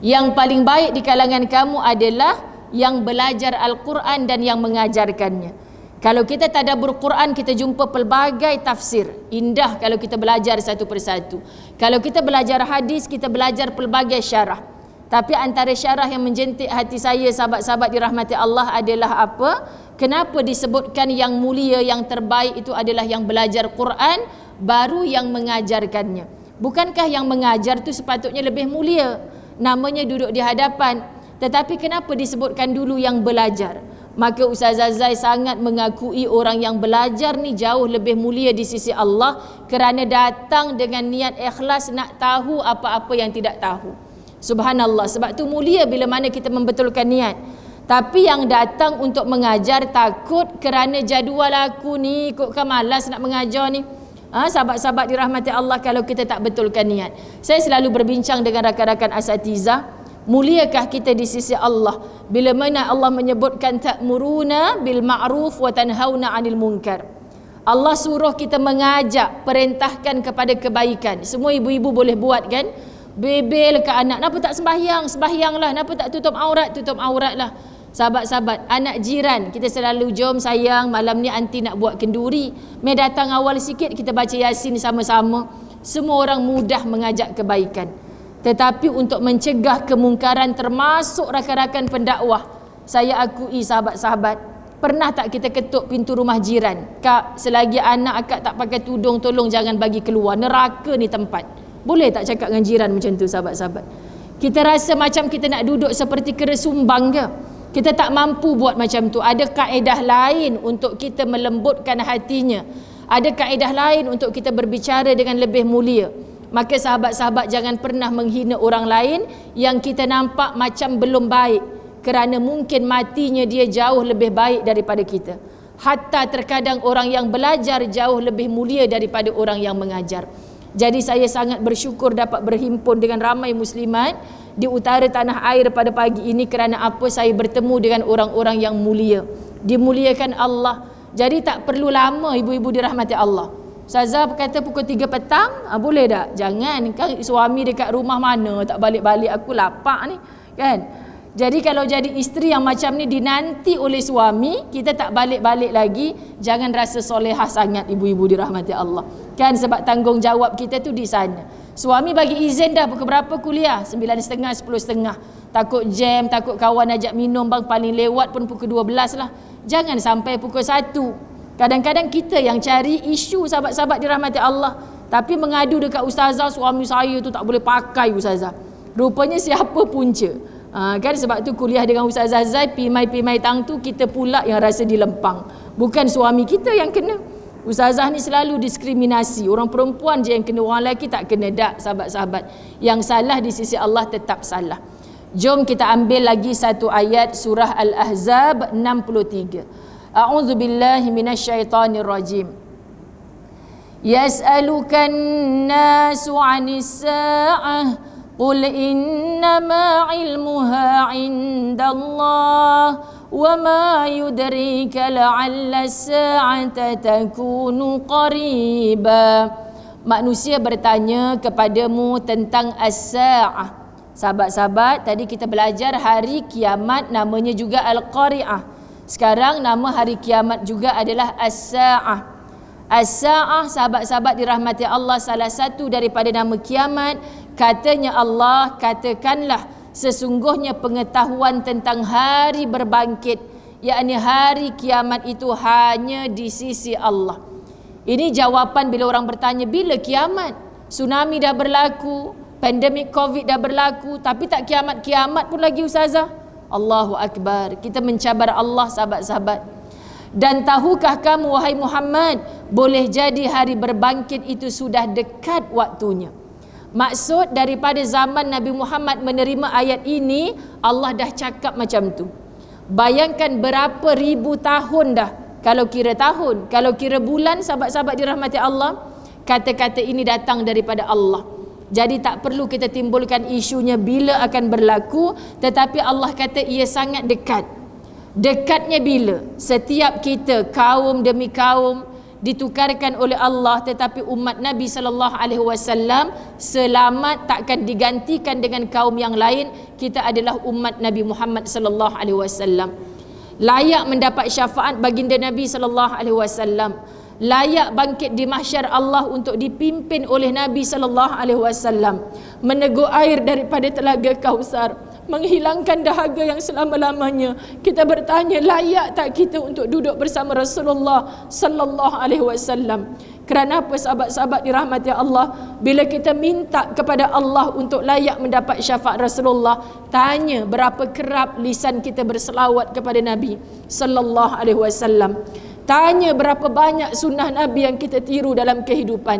Yang paling baik di kalangan kamu adalah yang belajar Al-Quran dan yang mengajarkannya. Kalau kita tadabbur Quran, kita jumpa pelbagai tafsir. Indah kalau kita belajar satu persatu. Kalau kita belajar hadis, kita belajar pelbagai syarah. Tapi antara syarah yang menjentik hati saya, sahabat-sahabat dirahmati Allah, adalah apa? Kenapa disebutkan yang mulia, yang terbaik itu adalah yang belajar Quran, baru yang mengajarkannya? Bukankah yang mengajar itu sepatutnya lebih mulia? Namanya duduk di hadapan. Tetapi kenapa disebutkan dulu yang belajar? Maka Ustazah Zai sangat mengakui orang yang belajar ni jauh lebih mulia di sisi Allah, kerana datang dengan niat ikhlas nak tahu apa-apa yang tidak tahu. Subhanallah. Sebab tu mulia bila mana kita membetulkan niat. Tapi yang datang untuk mengajar takut kerana jadual aku ni, ikutkan malas nak mengajar ni. Sahabat-sahabat dirahmati Allah, kalau kita tak betulkan niat. Saya selalu berbincang dengan rakan-rakan asatizah, muliakah kita di sisi Allah bila mana Allah menyebutkan ta'muruna bil ma'ruf wa tanhauna 'anil munkar. Allah suruh kita mengajak, perintahkan kepada kebaikan. Semua ibu-ibu boleh buat kan? Bebel ke anak, kenapa tak sembahyang? Sembahyanglah. Kenapa tak tutup aurat? Tutup auratlah. Sahabat-sahabat, anak jiran kita selalu, jom sayang malam ni anti nak buat kenduri. Mai datang awal sikit kita baca Yasin sama-sama. Semua orang mudah mengajak kebaikan. Tetapi untuk mencegah kemungkaran, termasuk rakan-rakan pendakwah, saya akui sahabat-sahabat, pernah tak kita ketuk pintu rumah jiran? Kak, selagi anak akak tak pakai tudung, tolong jangan bagi keluar, neraka ni tempat. Boleh tak cakap dengan jiran macam tu sahabat-sahabat? Kita rasa macam kita nak duduk seperti kera sumbang ke? Kita tak mampu buat macam tu. Ada kaedah lain untuk kita melembutkan hatinya. Ada kaedah lain untuk kita berbicara dengan lebih mulia. Maka sahabat-sahabat jangan pernah menghina orang lain yang kita nampak macam belum baik, kerana mungkin matinya dia jauh lebih baik daripada kita. Hatta terkadang orang yang belajar jauh lebih mulia daripada orang yang mengajar. Jadi saya sangat bersyukur dapat berhimpun dengan ramai muslimat di utara tanah air pada pagi ini, kerana apa? Saya bertemu dengan orang-orang yang mulia, dimuliakan Allah. Jadi tak perlu lama ibu-ibu dirahmati Allah. Ustazah kata pukul 3 petang, boleh tak? Jangan, kan suami dekat rumah mana tak balik-balik, aku lapar ni kan. Jadi kalau jadi isteri yang macam ni dinanti oleh suami, kita tak balik-balik lagi, jangan rasa solehah sangat ibu-ibu dirahmati Allah. Kan sebab tanggungjawab kita tu di sana. Suami bagi izin dah pukul berapa kuliah? 9.30, 10.30. Takut jam, takut kawan ajak minum bang, paling lewat pun pukul 12 lah. Jangan sampai pukul 1. Kadang-kadang kita yang cari isu sahabat-sahabat dirahmati Allah, tapi mengadu dekat ustazah, suami saya tu tak boleh pakai ustazah. Rupanya siapa punca? Kan sebab tu kuliah dengan Ustaz Zai, pimai-pimai tang tu kita pula yang rasa dilempang, bukan suami kita yang kena. Ustazah ni selalu diskriminasi, orang perempuan je yang kena, orang lelaki tak kena. Tak, sahabat-sahabat, yang salah di sisi Allah tetap salah. Jom kita ambil lagi satu ayat surah Al-Ahzab 63. A'udzubillahi minasyaitonirrajim. Yas'alukan nasu 'anis sa'ah قل إنما علمها عند الله وما يدريك لعل الساعة تكون قريبا. Manusia bertanya kepadamu tentang as-sa'ah. Sahabat-sahabat, tadi kita belajar hari kiamat namanya juga Al-Qari'ah. Sekarang nama hari kiamat juga adalah as-sa'ah. As-sa'ah, sahabat-sahabat dirahmati Allah, salah satu daripada nama kiamat. Katanya Allah, katakanlah sesungguhnya pengetahuan tentang hari berbangkit, yakni hari kiamat itu hanya di sisi Allah. Ini jawapan bila orang bertanya, bila kiamat? Tsunami dah berlaku, pandemik Covid dah berlaku, tapi tak kiamat-kiamat pun lagi ustazah. Allahu Akbar. Kita mencabar Allah, sahabat-sahabat. Dan tahukah kamu wahai Muhammad, boleh jadi hari berbangkit itu sudah dekat waktunya. Maksud daripada zaman Nabi Muhammad menerima ayat ini, Allah dah cakap macam tu. Bayangkan berapa ribu tahun dah. Kalau kira tahun, kalau kira bulan, sahabat-sahabat dirahmati Allah, kata-kata ini datang daripada Allah. Jadi tak perlu kita timbulkan isunya bila akan berlaku, tetapi Allah kata ia sangat dekat. Dekatnya bila? Setiap kita, kaum demi kaum, ditukarkan oleh Allah, tetapi umat Nabi SAW selamat, takkan digantikan dengan kaum yang lain. Kita adalah umat Nabi Muhammad SAW, layak mendapat syafaat baginda Nabi SAW, layak bangkit di mahsyar Allah untuk dipimpin oleh Nabi SAW, meneguh air daripada telaga Kausar, menghilangkan dahaga yang selama-lamanya. Kita bertanya, layak tak kita untuk duduk bersama Rasulullah sallallahu alaihi wasallam? Kerana apa sahabat-sahabat dirahmati Allah? Bila kita minta kepada Allah untuk layak mendapat syafaat Rasulullah, tanya berapa kerap lisan kita berselawat kepada Nabi sallallahu alaihi wasallam. Tanya berapa banyak sunnah Nabi yang kita tiru dalam kehidupan.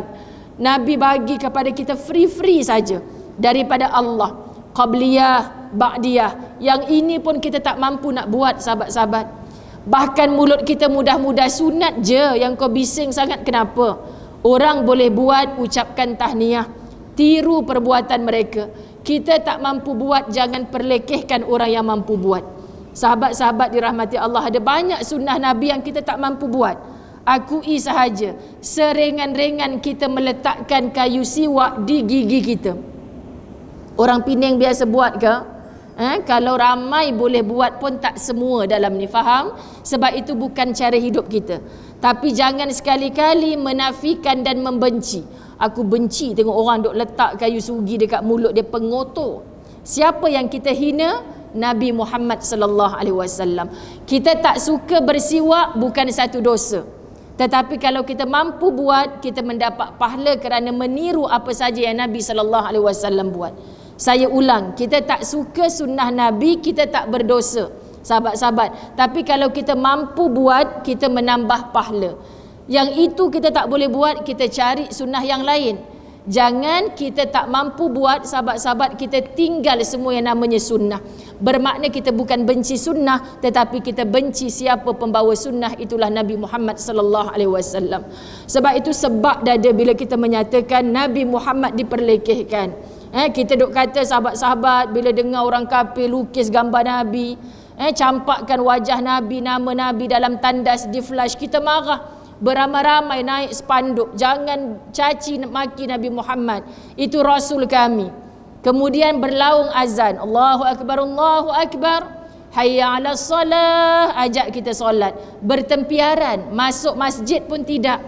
Nabi bagi kepada kita free saja daripada Allah, qabliyah, ba'diyah. Yang ini pun kita tak mampu nak buat, sahabat-sahabat. Bahkan mulut kita mudah-mudah sunat je yang kau bising sangat, kenapa? Orang boleh buat, ucapkan tahniah, tiru perbuatan mereka. Kita tak mampu buat, jangan perlekehkan orang yang mampu buat. Sahabat-sahabat dirahmati Allah, ada banyak sunnah Nabi yang kita tak mampu buat. Akui sahaja, seringan-ringan kita meletakkan kayu siwak di gigi kita. Orang Penang biasa buat ke? Kalau ramai boleh buat pun tak semua dalam ni, faham? Sebab itu bukan cara hidup kita. Tapi jangan sekali-kali menafikan dan membenci. Aku benci tengok orang duk letak kayu sugi dekat mulut dia, pengotor. Siapa yang kita hina? Nabi Muhammad sallallahu alaihi wasallam. Kita tak suka bersiwak bukan satu dosa. Tetapi kalau kita mampu buat, kita mendapat pahala kerana meniru apa saja yang Nabi sallallahu alaihi wasallam buat. Saya ulang, kita tak suka sunnah Nabi, kita tak berdosa, sahabat-sahabat. Tapi kalau kita mampu buat, kita menambah pahala. Yang itu kita tak boleh buat, kita cari sunnah yang lain. Jangan kita tak mampu buat, sahabat-sahabat, kita tinggal semua yang namanya sunnah. Bermakna kita bukan benci sunnah, tetapi kita benci siapa pembawa sunnah, itulah Nabi Muhammad sallallahu alaihi wasallam. Sebab itu sebab dada bila kita menyatakan Nabi Muhammad diperlekehkan. Kita duk kata sahabat-sahabat bila dengar orang kafir lukis gambar Nabi, campakkan wajah Nabi, nama Nabi dalam tandas di flash, kita marah. Beramai-ramai naik spanduk, jangan caci maki Nabi Muhammad, itu Rasul kami. Kemudian berlaung azan, Allahu Akbar, Allahu Akbar, hayya 'alas salah, ajak kita solat. Bertempiaran, masuk masjid pun tidak.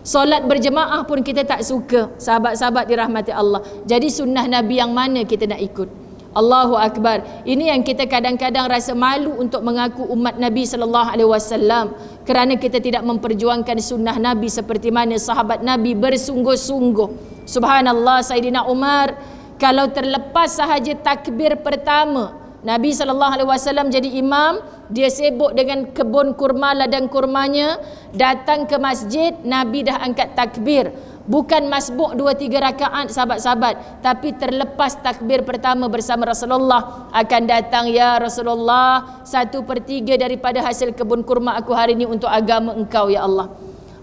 Solat berjemaah pun kita tak suka. Sahabat-sahabat dirahmati Allah. Jadi sunnah Nabi yang mana kita nak ikut? Allahu Akbar. Ini yang kita kadang-kadang rasa malu untuk mengaku umat Nabi sallallahu alaihi wasallam, kerana kita tidak memperjuangkan sunnah Nabi seperti mana sahabat Nabi bersungguh-sungguh. Subhanallah, Sayyidina Umar kalau terlepas sahaja takbir pertama, Nabi SAW jadi imam, dia sibuk dengan kebun kurma, ladang kurmanya, datang ke masjid, Nabi dah angkat takbir. Bukan masbuk 2-3 rakaat sahabat-sahabat, tapi terlepas takbir pertama bersama Rasulullah, akan datang, ya Rasulullah, 1/3 daripada hasil kebun kurma aku hari ini untuk agama engkau ya Allah.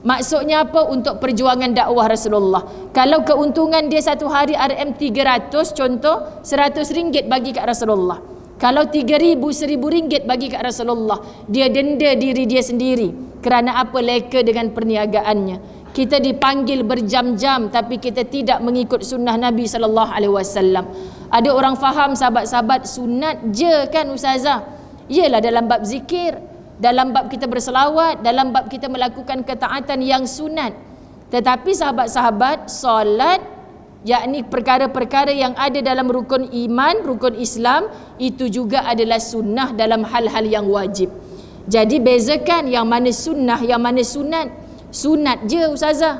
Maksudnya apa? Untuk perjuangan dakwah Rasulullah. Kalau keuntungan dia satu hari RM300 contoh, RM100 bagi kat Rasulullah. Kalau 3,000, RM1,000 bagi kat Rasulullah. Dia denda diri dia sendiri. Kerana apa? Leka dengan perniagaannya. Kita dipanggil berjam-jam tapi kita tidak mengikut sunnah Nabi SAW. Ada orang faham sahabat-sahabat, sunat je kan ustazah? Yelah, dalam bab zikir, dalam bab kita berselawat, dalam bab kita melakukan ketaatan yang sunat. Tetapi sahabat-sahabat, solat, yakni perkara-perkara yang ada dalam rukun iman, rukun Islam, itu juga adalah sunnah dalam hal-hal yang wajib. Jadi bezakan yang mana sunnah, yang mana sunat. Sunat je ustazah.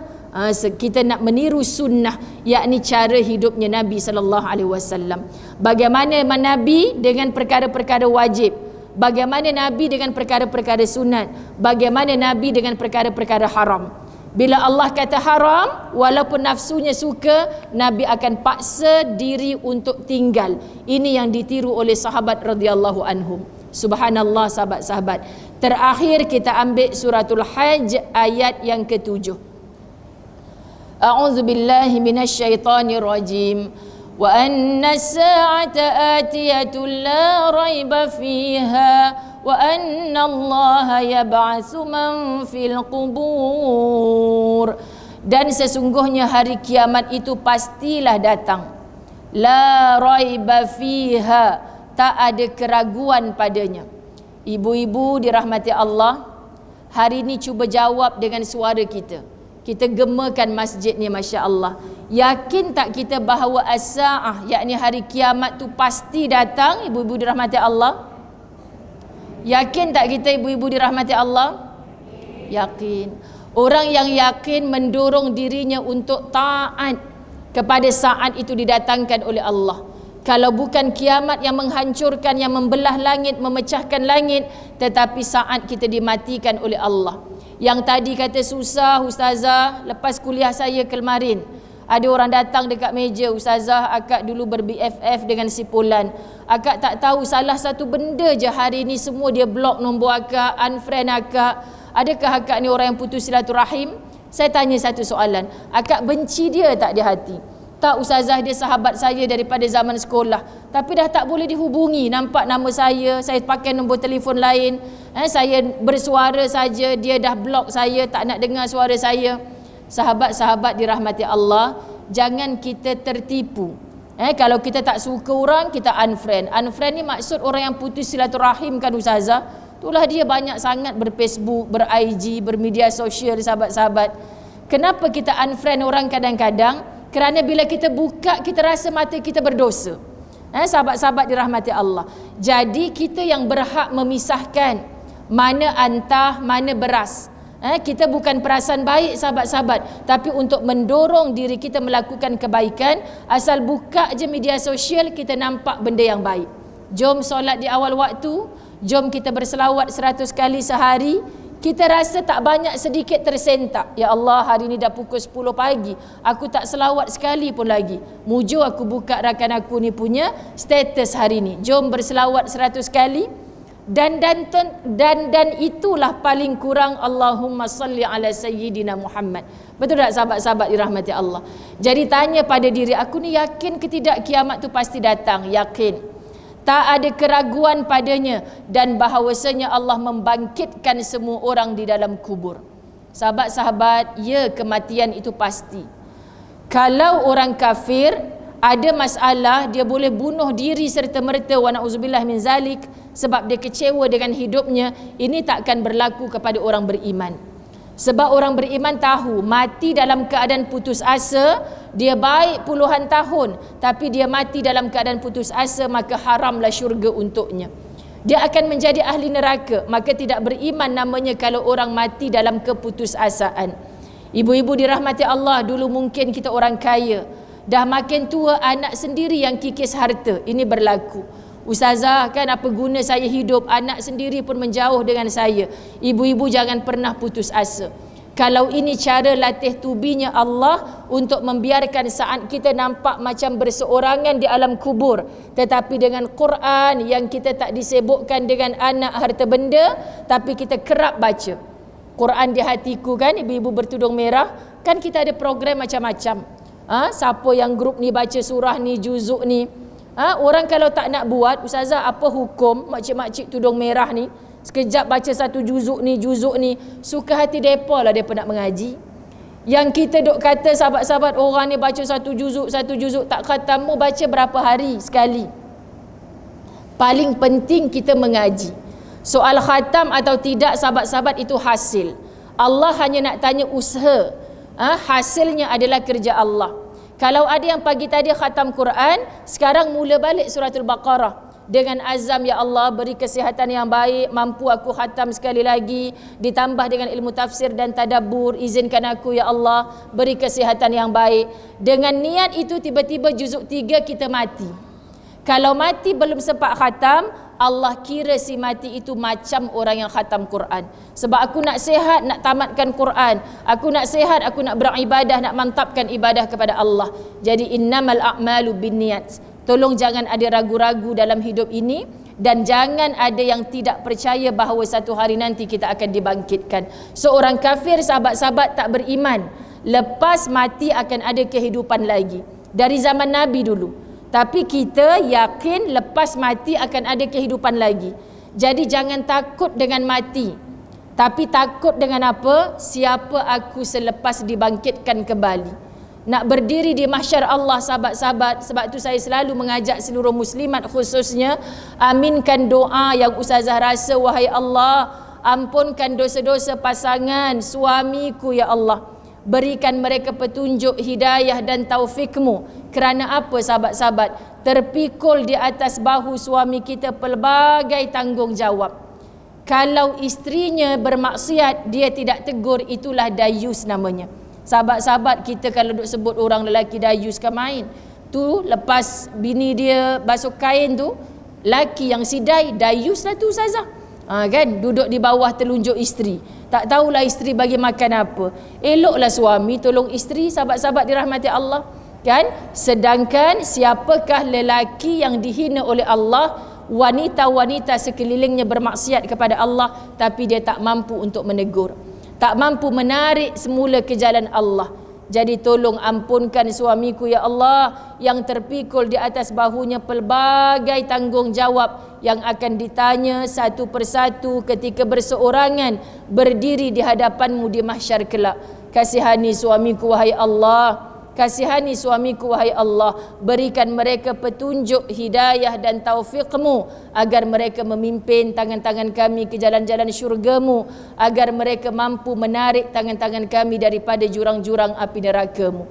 Kita nak meniru sunnah, yakni cara hidupnya Nabi SAW. Bagaimana Nabi dengan perkara-perkara wajib, bagaimana Nabi dengan perkara-perkara sunat, bagaimana Nabi dengan perkara-perkara haram. Bila Allah kata haram, walaupun nafsunya suka, Nabi akan paksa diri untuk tinggal. Ini yang ditiru oleh sahabat radhiyallahu anhum. Subhanallah sahabat-sahabat. Terakhir kita ambil suratul Hajj ayat yang ke-7. A'udzu billahi minasyaitonir rajim. Wa anna as-sa'ata atiyatun la raiba fiha wa anna Allaha yab'atsu man fil qubur. Dan sesungguhnya hari kiamat itu pastilah datang. La raiba fiha, tak ada keraguan padanya. Ibu-ibu dirahmati Allah, hari ini cuba jawab dengan suara kita. Kita gemakan masjid ni, Masya Allah. Yakin tak kita bahawa as-sa'ah, yakni hari kiamat tu pasti datang, ibu-ibu dirahmati Allah? Yakin tak kita ibu-ibu dirahmati Allah? Yakin. Orang yang yakin mendorong dirinya untuk taat kepada saat itu didatangkan oleh Allah. Kalau bukan kiamat yang menghancurkan, yang membelah langit, memecahkan langit, tetapi saat kita dimatikan oleh Allah. Yang tadi kata susah ustazah, lepas kuliah saya kemarin, ada orang datang dekat meja, ustazah, akak dulu ber-BFF dengan si Fulan. Akak tak tahu salah satu benda je hari ni semua dia block nombor akak, unfriend akak. Adakah akak ni orang yang putus silaturahim? Saya tanya satu soalan, akak benci dia tak di hati? Tak ustazah, dia sahabat saya daripada zaman sekolah, tapi dah tak boleh dihubungi. Nampak nama saya pakai nombor telefon lain, saya bersuara saja, dia dah blok saya, tak nak dengar suara saya. Sahabat-sahabat dirahmati Allah, jangan kita tertipu. Kalau kita tak suka orang, kita unfriend. Unfriend ni maksud orang yang putus silaturahim kan ustazah. Itulah dia banyak sangat ber-Facebook, ber-IG, bermedia sosial sahabat-sahabat. Kenapa kita unfriend orang kadang-kadang? Kerana bila kita buka, kita rasa mata kita berdosa. Sahabat-sahabat dirahmati Allah. Jadi kita yang berhak memisahkan mana antah, mana beras. Kita bukan perasan baik sahabat-sahabat, tapi untuk mendorong diri kita melakukan kebaikan. Asal buka je media sosial, kita nampak benda yang baik. Jom solat di awal waktu, jom kita berselawat 100 kali sehari. Kita rasa tak banyak, sedikit tersentak. Ya Allah, hari ni dah pukul 10 pagi, aku tak selawat sekali pun lagi. Mujur aku buka rakan aku ni punya status hari ni. Jom berselawat 100 kali. Dan itulah paling kurang Allahumma salli ala sayyidina Muhammad. Betul tak sahabat-sahabat dirahmati Allah? Jadi tanya pada diri aku ni, yakin ke tidak kiamat tu pasti datang? Yakin. Tak ada keraguan padanya, dan bahawasanya Allah membangkitkan semua orang di dalam kubur. Sahabat-sahabat, ya, kematian itu pasti. Kalau orang kafir, Ada masalah, dia boleh bunuh diri serta-merta, wa na'udzubillah min zalik, sebab dia kecewa dengan hidupnya. Ini takkan berlaku kepada orang beriman. Sebab orang beriman tahu mati dalam keadaan putus asa, dia baik puluhan tahun tapi dia mati dalam keadaan putus asa, maka haramlah syurga untuknya. Dia akan menjadi ahli neraka. Maka tidak beriman namanya kalau orang mati dalam keputusasaan. Ibu-ibu dirahmati Allah, dulu mungkin kita orang kaya, dah makin tua anak sendiri yang kikis harta. Ini berlaku. Ustazah, kan apa guna saya hidup, anak sendiri pun menjauh dengan saya. Ibu-ibu jangan pernah putus asa. Kalau ini cara latih tubinya Allah untuk membiarkan saat kita nampak macam berseorangan di alam kubur, tetapi dengan Quran yang kita tak disibukkan dengan anak harta benda, tapi kita kerap baca Quran di hatiku, kan ibu-ibu bertudung merah, kan kita ada program macam-macam. Siapa yang grup ni baca surah ni, juzuk ni. Orang kalau tak nak buat, ustazah apa hukum makcik-makcik tudung merah ni sekejap baca satu juzuk ni, suka hati depa lah depa nak mengaji. Yang kita duk kata sahabat-sahabat orang ni baca satu juzuk tak khatam, mau baca berapa hari sekali. Paling penting kita mengaji. Soal khatam atau tidak sahabat-sahabat itu hasil. Allah hanya nak tanya usaha. Hasilnya adalah kerja Allah. Kalau ada yang pagi tadi khatam Quran, sekarang mula balik suratul Baqarah dengan azam, ya Allah beri kesihatan yang baik, mampu aku khatam sekali lagi, ditambah dengan ilmu tafsir dan tadabbur, izinkan aku ya Allah beri kesihatan yang baik. Dengan niat itu tiba-tiba juzuk 3 kita mati. Kalau mati belum sempat khatam, Allah kira si mati itu macam orang yang khatam Quran. Sebab aku nak sihat, nak tamatkan Quran. Aku nak sihat, aku nak beribadah, nak mantapkan ibadah kepada Allah. Jadi innamal a'malu binniyat. Tolong jangan ada ragu-ragu dalam hidup ini, dan jangan ada yang tidak percaya bahawa satu hari nanti kita akan dibangkitkan. Seorang kafir, sahabat-sahabat, tak beriman lepas mati akan ada kehidupan lagi. Dari zaman Nabi dulu. Tapi kita yakin lepas mati akan ada kehidupan lagi. Jadi jangan takut dengan mati, tapi takut dengan apa? Siapa aku selepas dibangkitkan kembali. Nak berdiri di mahsyar Allah, sahabat-sahabat. Sebab tu saya selalu mengajak seluruh muslimat khususnya, aminkan doa yang ustazah rasa, wahai Allah, ampunkan dosa-dosa pasangan suamiku ya Allah. Berikan mereka petunjuk, hidayah dan taufikmu. Kerana apa sahabat-sahabat? Terpikul di atas bahu suami kita pelbagai tanggungjawab. Kalau isterinya bermaksiat, dia tidak tegur, itulah dayus namanya. Sahabat-sahabat, kita kalau duk sebut orang lelaki dayus kan main. Tu lepas bini dia basuh kain tu, laki yang sidai, dayus lah tu ustazah. Kan duduk di bawah telunjuk isteri, tak tahulah isteri bagi makan apa. Eloklah suami tolong isteri, sahabat-sahabat dirahmati Allah, kan? Sedangkan siapakah lelaki yang dihina oleh Allah? Wanita-wanita sekelilingnya bermaksiat kepada Allah, tapi dia tak mampu untuk menegur, tak mampu menarik semula ke jalan Allah. Jadi tolong ampunkan suamiku ya Allah, yang terpikul di atas bahunya pelbagai tanggungjawab yang akan ditanya satu persatu ketika berseorangan berdiri di hadapanmu di mahsyar kelak. Kasihani suamiku wahai Allah, kasihani suamiku wahai Allah. Berikan mereka petunjuk, hidayah dan taufikmu, agar mereka memimpin tangan-tangan kami ke jalan-jalan syurgamu, agar mereka mampu menarik tangan-tangan kami daripada jurang-jurang api nerakamu.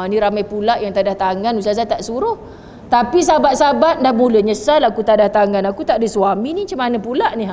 Ni ramai pula yang tak ada tangan, ustazah tak suruh. Tapi sahabat-sahabat dah mula nyesal, aku tak ada tangan, aku tak ada suami, ni macam mana pula ni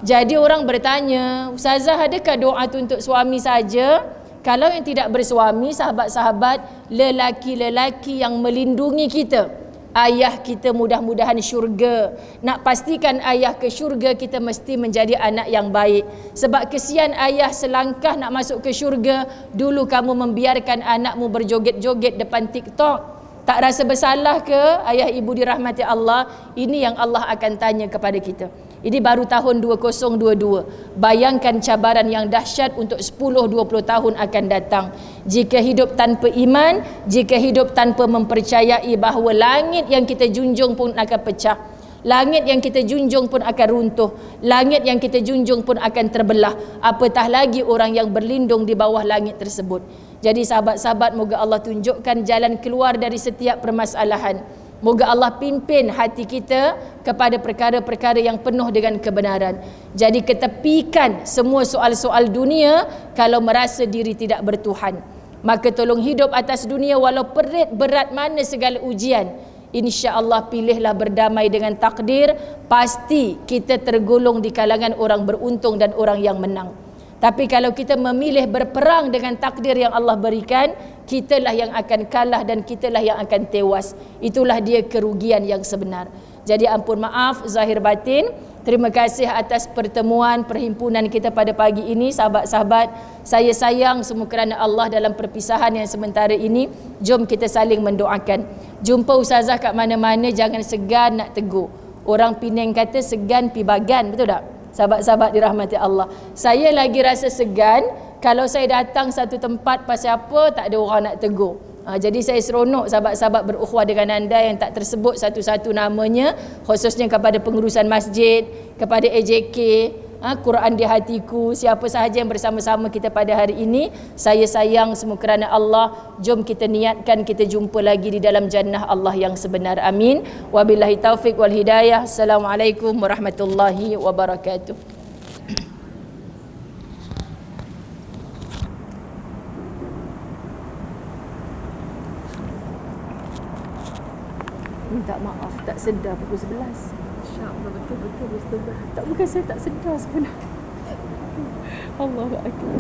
Jadi orang bertanya, ustazah adakah doa tu untuk suami saja? Kalau yang tidak bersuami, sahabat-sahabat, lelaki-lelaki yang melindungi kita, ayah kita mudah-mudahan syurga. Nak pastikan ayah ke syurga, kita mesti menjadi anak yang baik. Sebab kesian ayah selangkah nak masuk ke syurga, dulu kamu membiarkan anakmu berjoget-joget depan TikTok. Tak rasa bersalah ke ayah ibu dirahmati Allah? Ini yang Allah akan tanya kepada kita. Ini baru tahun 2022. Bayangkan cabaran yang dahsyat untuk 10-20 tahun akan datang. Jika hidup tanpa iman, jika hidup tanpa mempercayai bahawa langit yang kita junjung pun akan pecah, langit yang kita junjung pun akan runtuh, langit yang kita junjung pun akan terbelah, apatah lagi orang yang berlindung di bawah langit tersebut. Jadi sahabat-sahabat, moga Allah tunjukkan jalan keluar dari setiap permasalahan. Moga Allah pimpin hati kita kepada perkara-perkara yang penuh dengan kebenaran. Jadi ketepikan semua soal-soal dunia kalau merasa diri tidak bertuhan. Maka tolong hidup atas dunia walau berat mana segala ujian. InsyaAllah pilihlah berdamai dengan takdir. Pasti kita tergolong di kalangan orang beruntung dan orang yang menang. Tapi kalau kita memilih berperang dengan takdir yang Allah berikan, kitalah yang akan kalah dan kitalah yang akan tewas. Itulah dia kerugian yang sebenar. Jadi ampun maaf zahir batin. Terima kasih atas pertemuan perhimpunan kita pada pagi ini. Sahabat-sahabat, saya sayang semua kerana Allah dalam perpisahan yang sementara ini. Jom kita saling mendoakan. Jumpa ustazah kat mana-mana, jangan segan nak tegur. Orang Penang kata segan pi bagan, betul tak? Sahabat-sahabat dirahmati Allah. Saya lagi rasa segan kalau saya datang satu tempat pasal apa tak ada orang nak tegur. Jadi saya seronok sahabat-sahabat berukhuwah dengan anda yang tak tersebut satu-satu namanya, khususnya kepada pengurusan masjid, kepada AJK, Quran di hatiku, siapa sahaja yang bersama-sama kita pada hari ini. Saya sayang semua kerana Allah. Jom kita niatkan kita jumpa lagi di dalam jannah Allah yang sebenar. Amin. Wabillahi taufiq wal hidayah. Assalamualaikum warahmatullahi wabarakatuh. Minta maaf tak sedar pukul 11. InsyaAllah betul-betul Ustazah. Tak, bukan saya tak sedar sebenarnya. Allahu Akbar.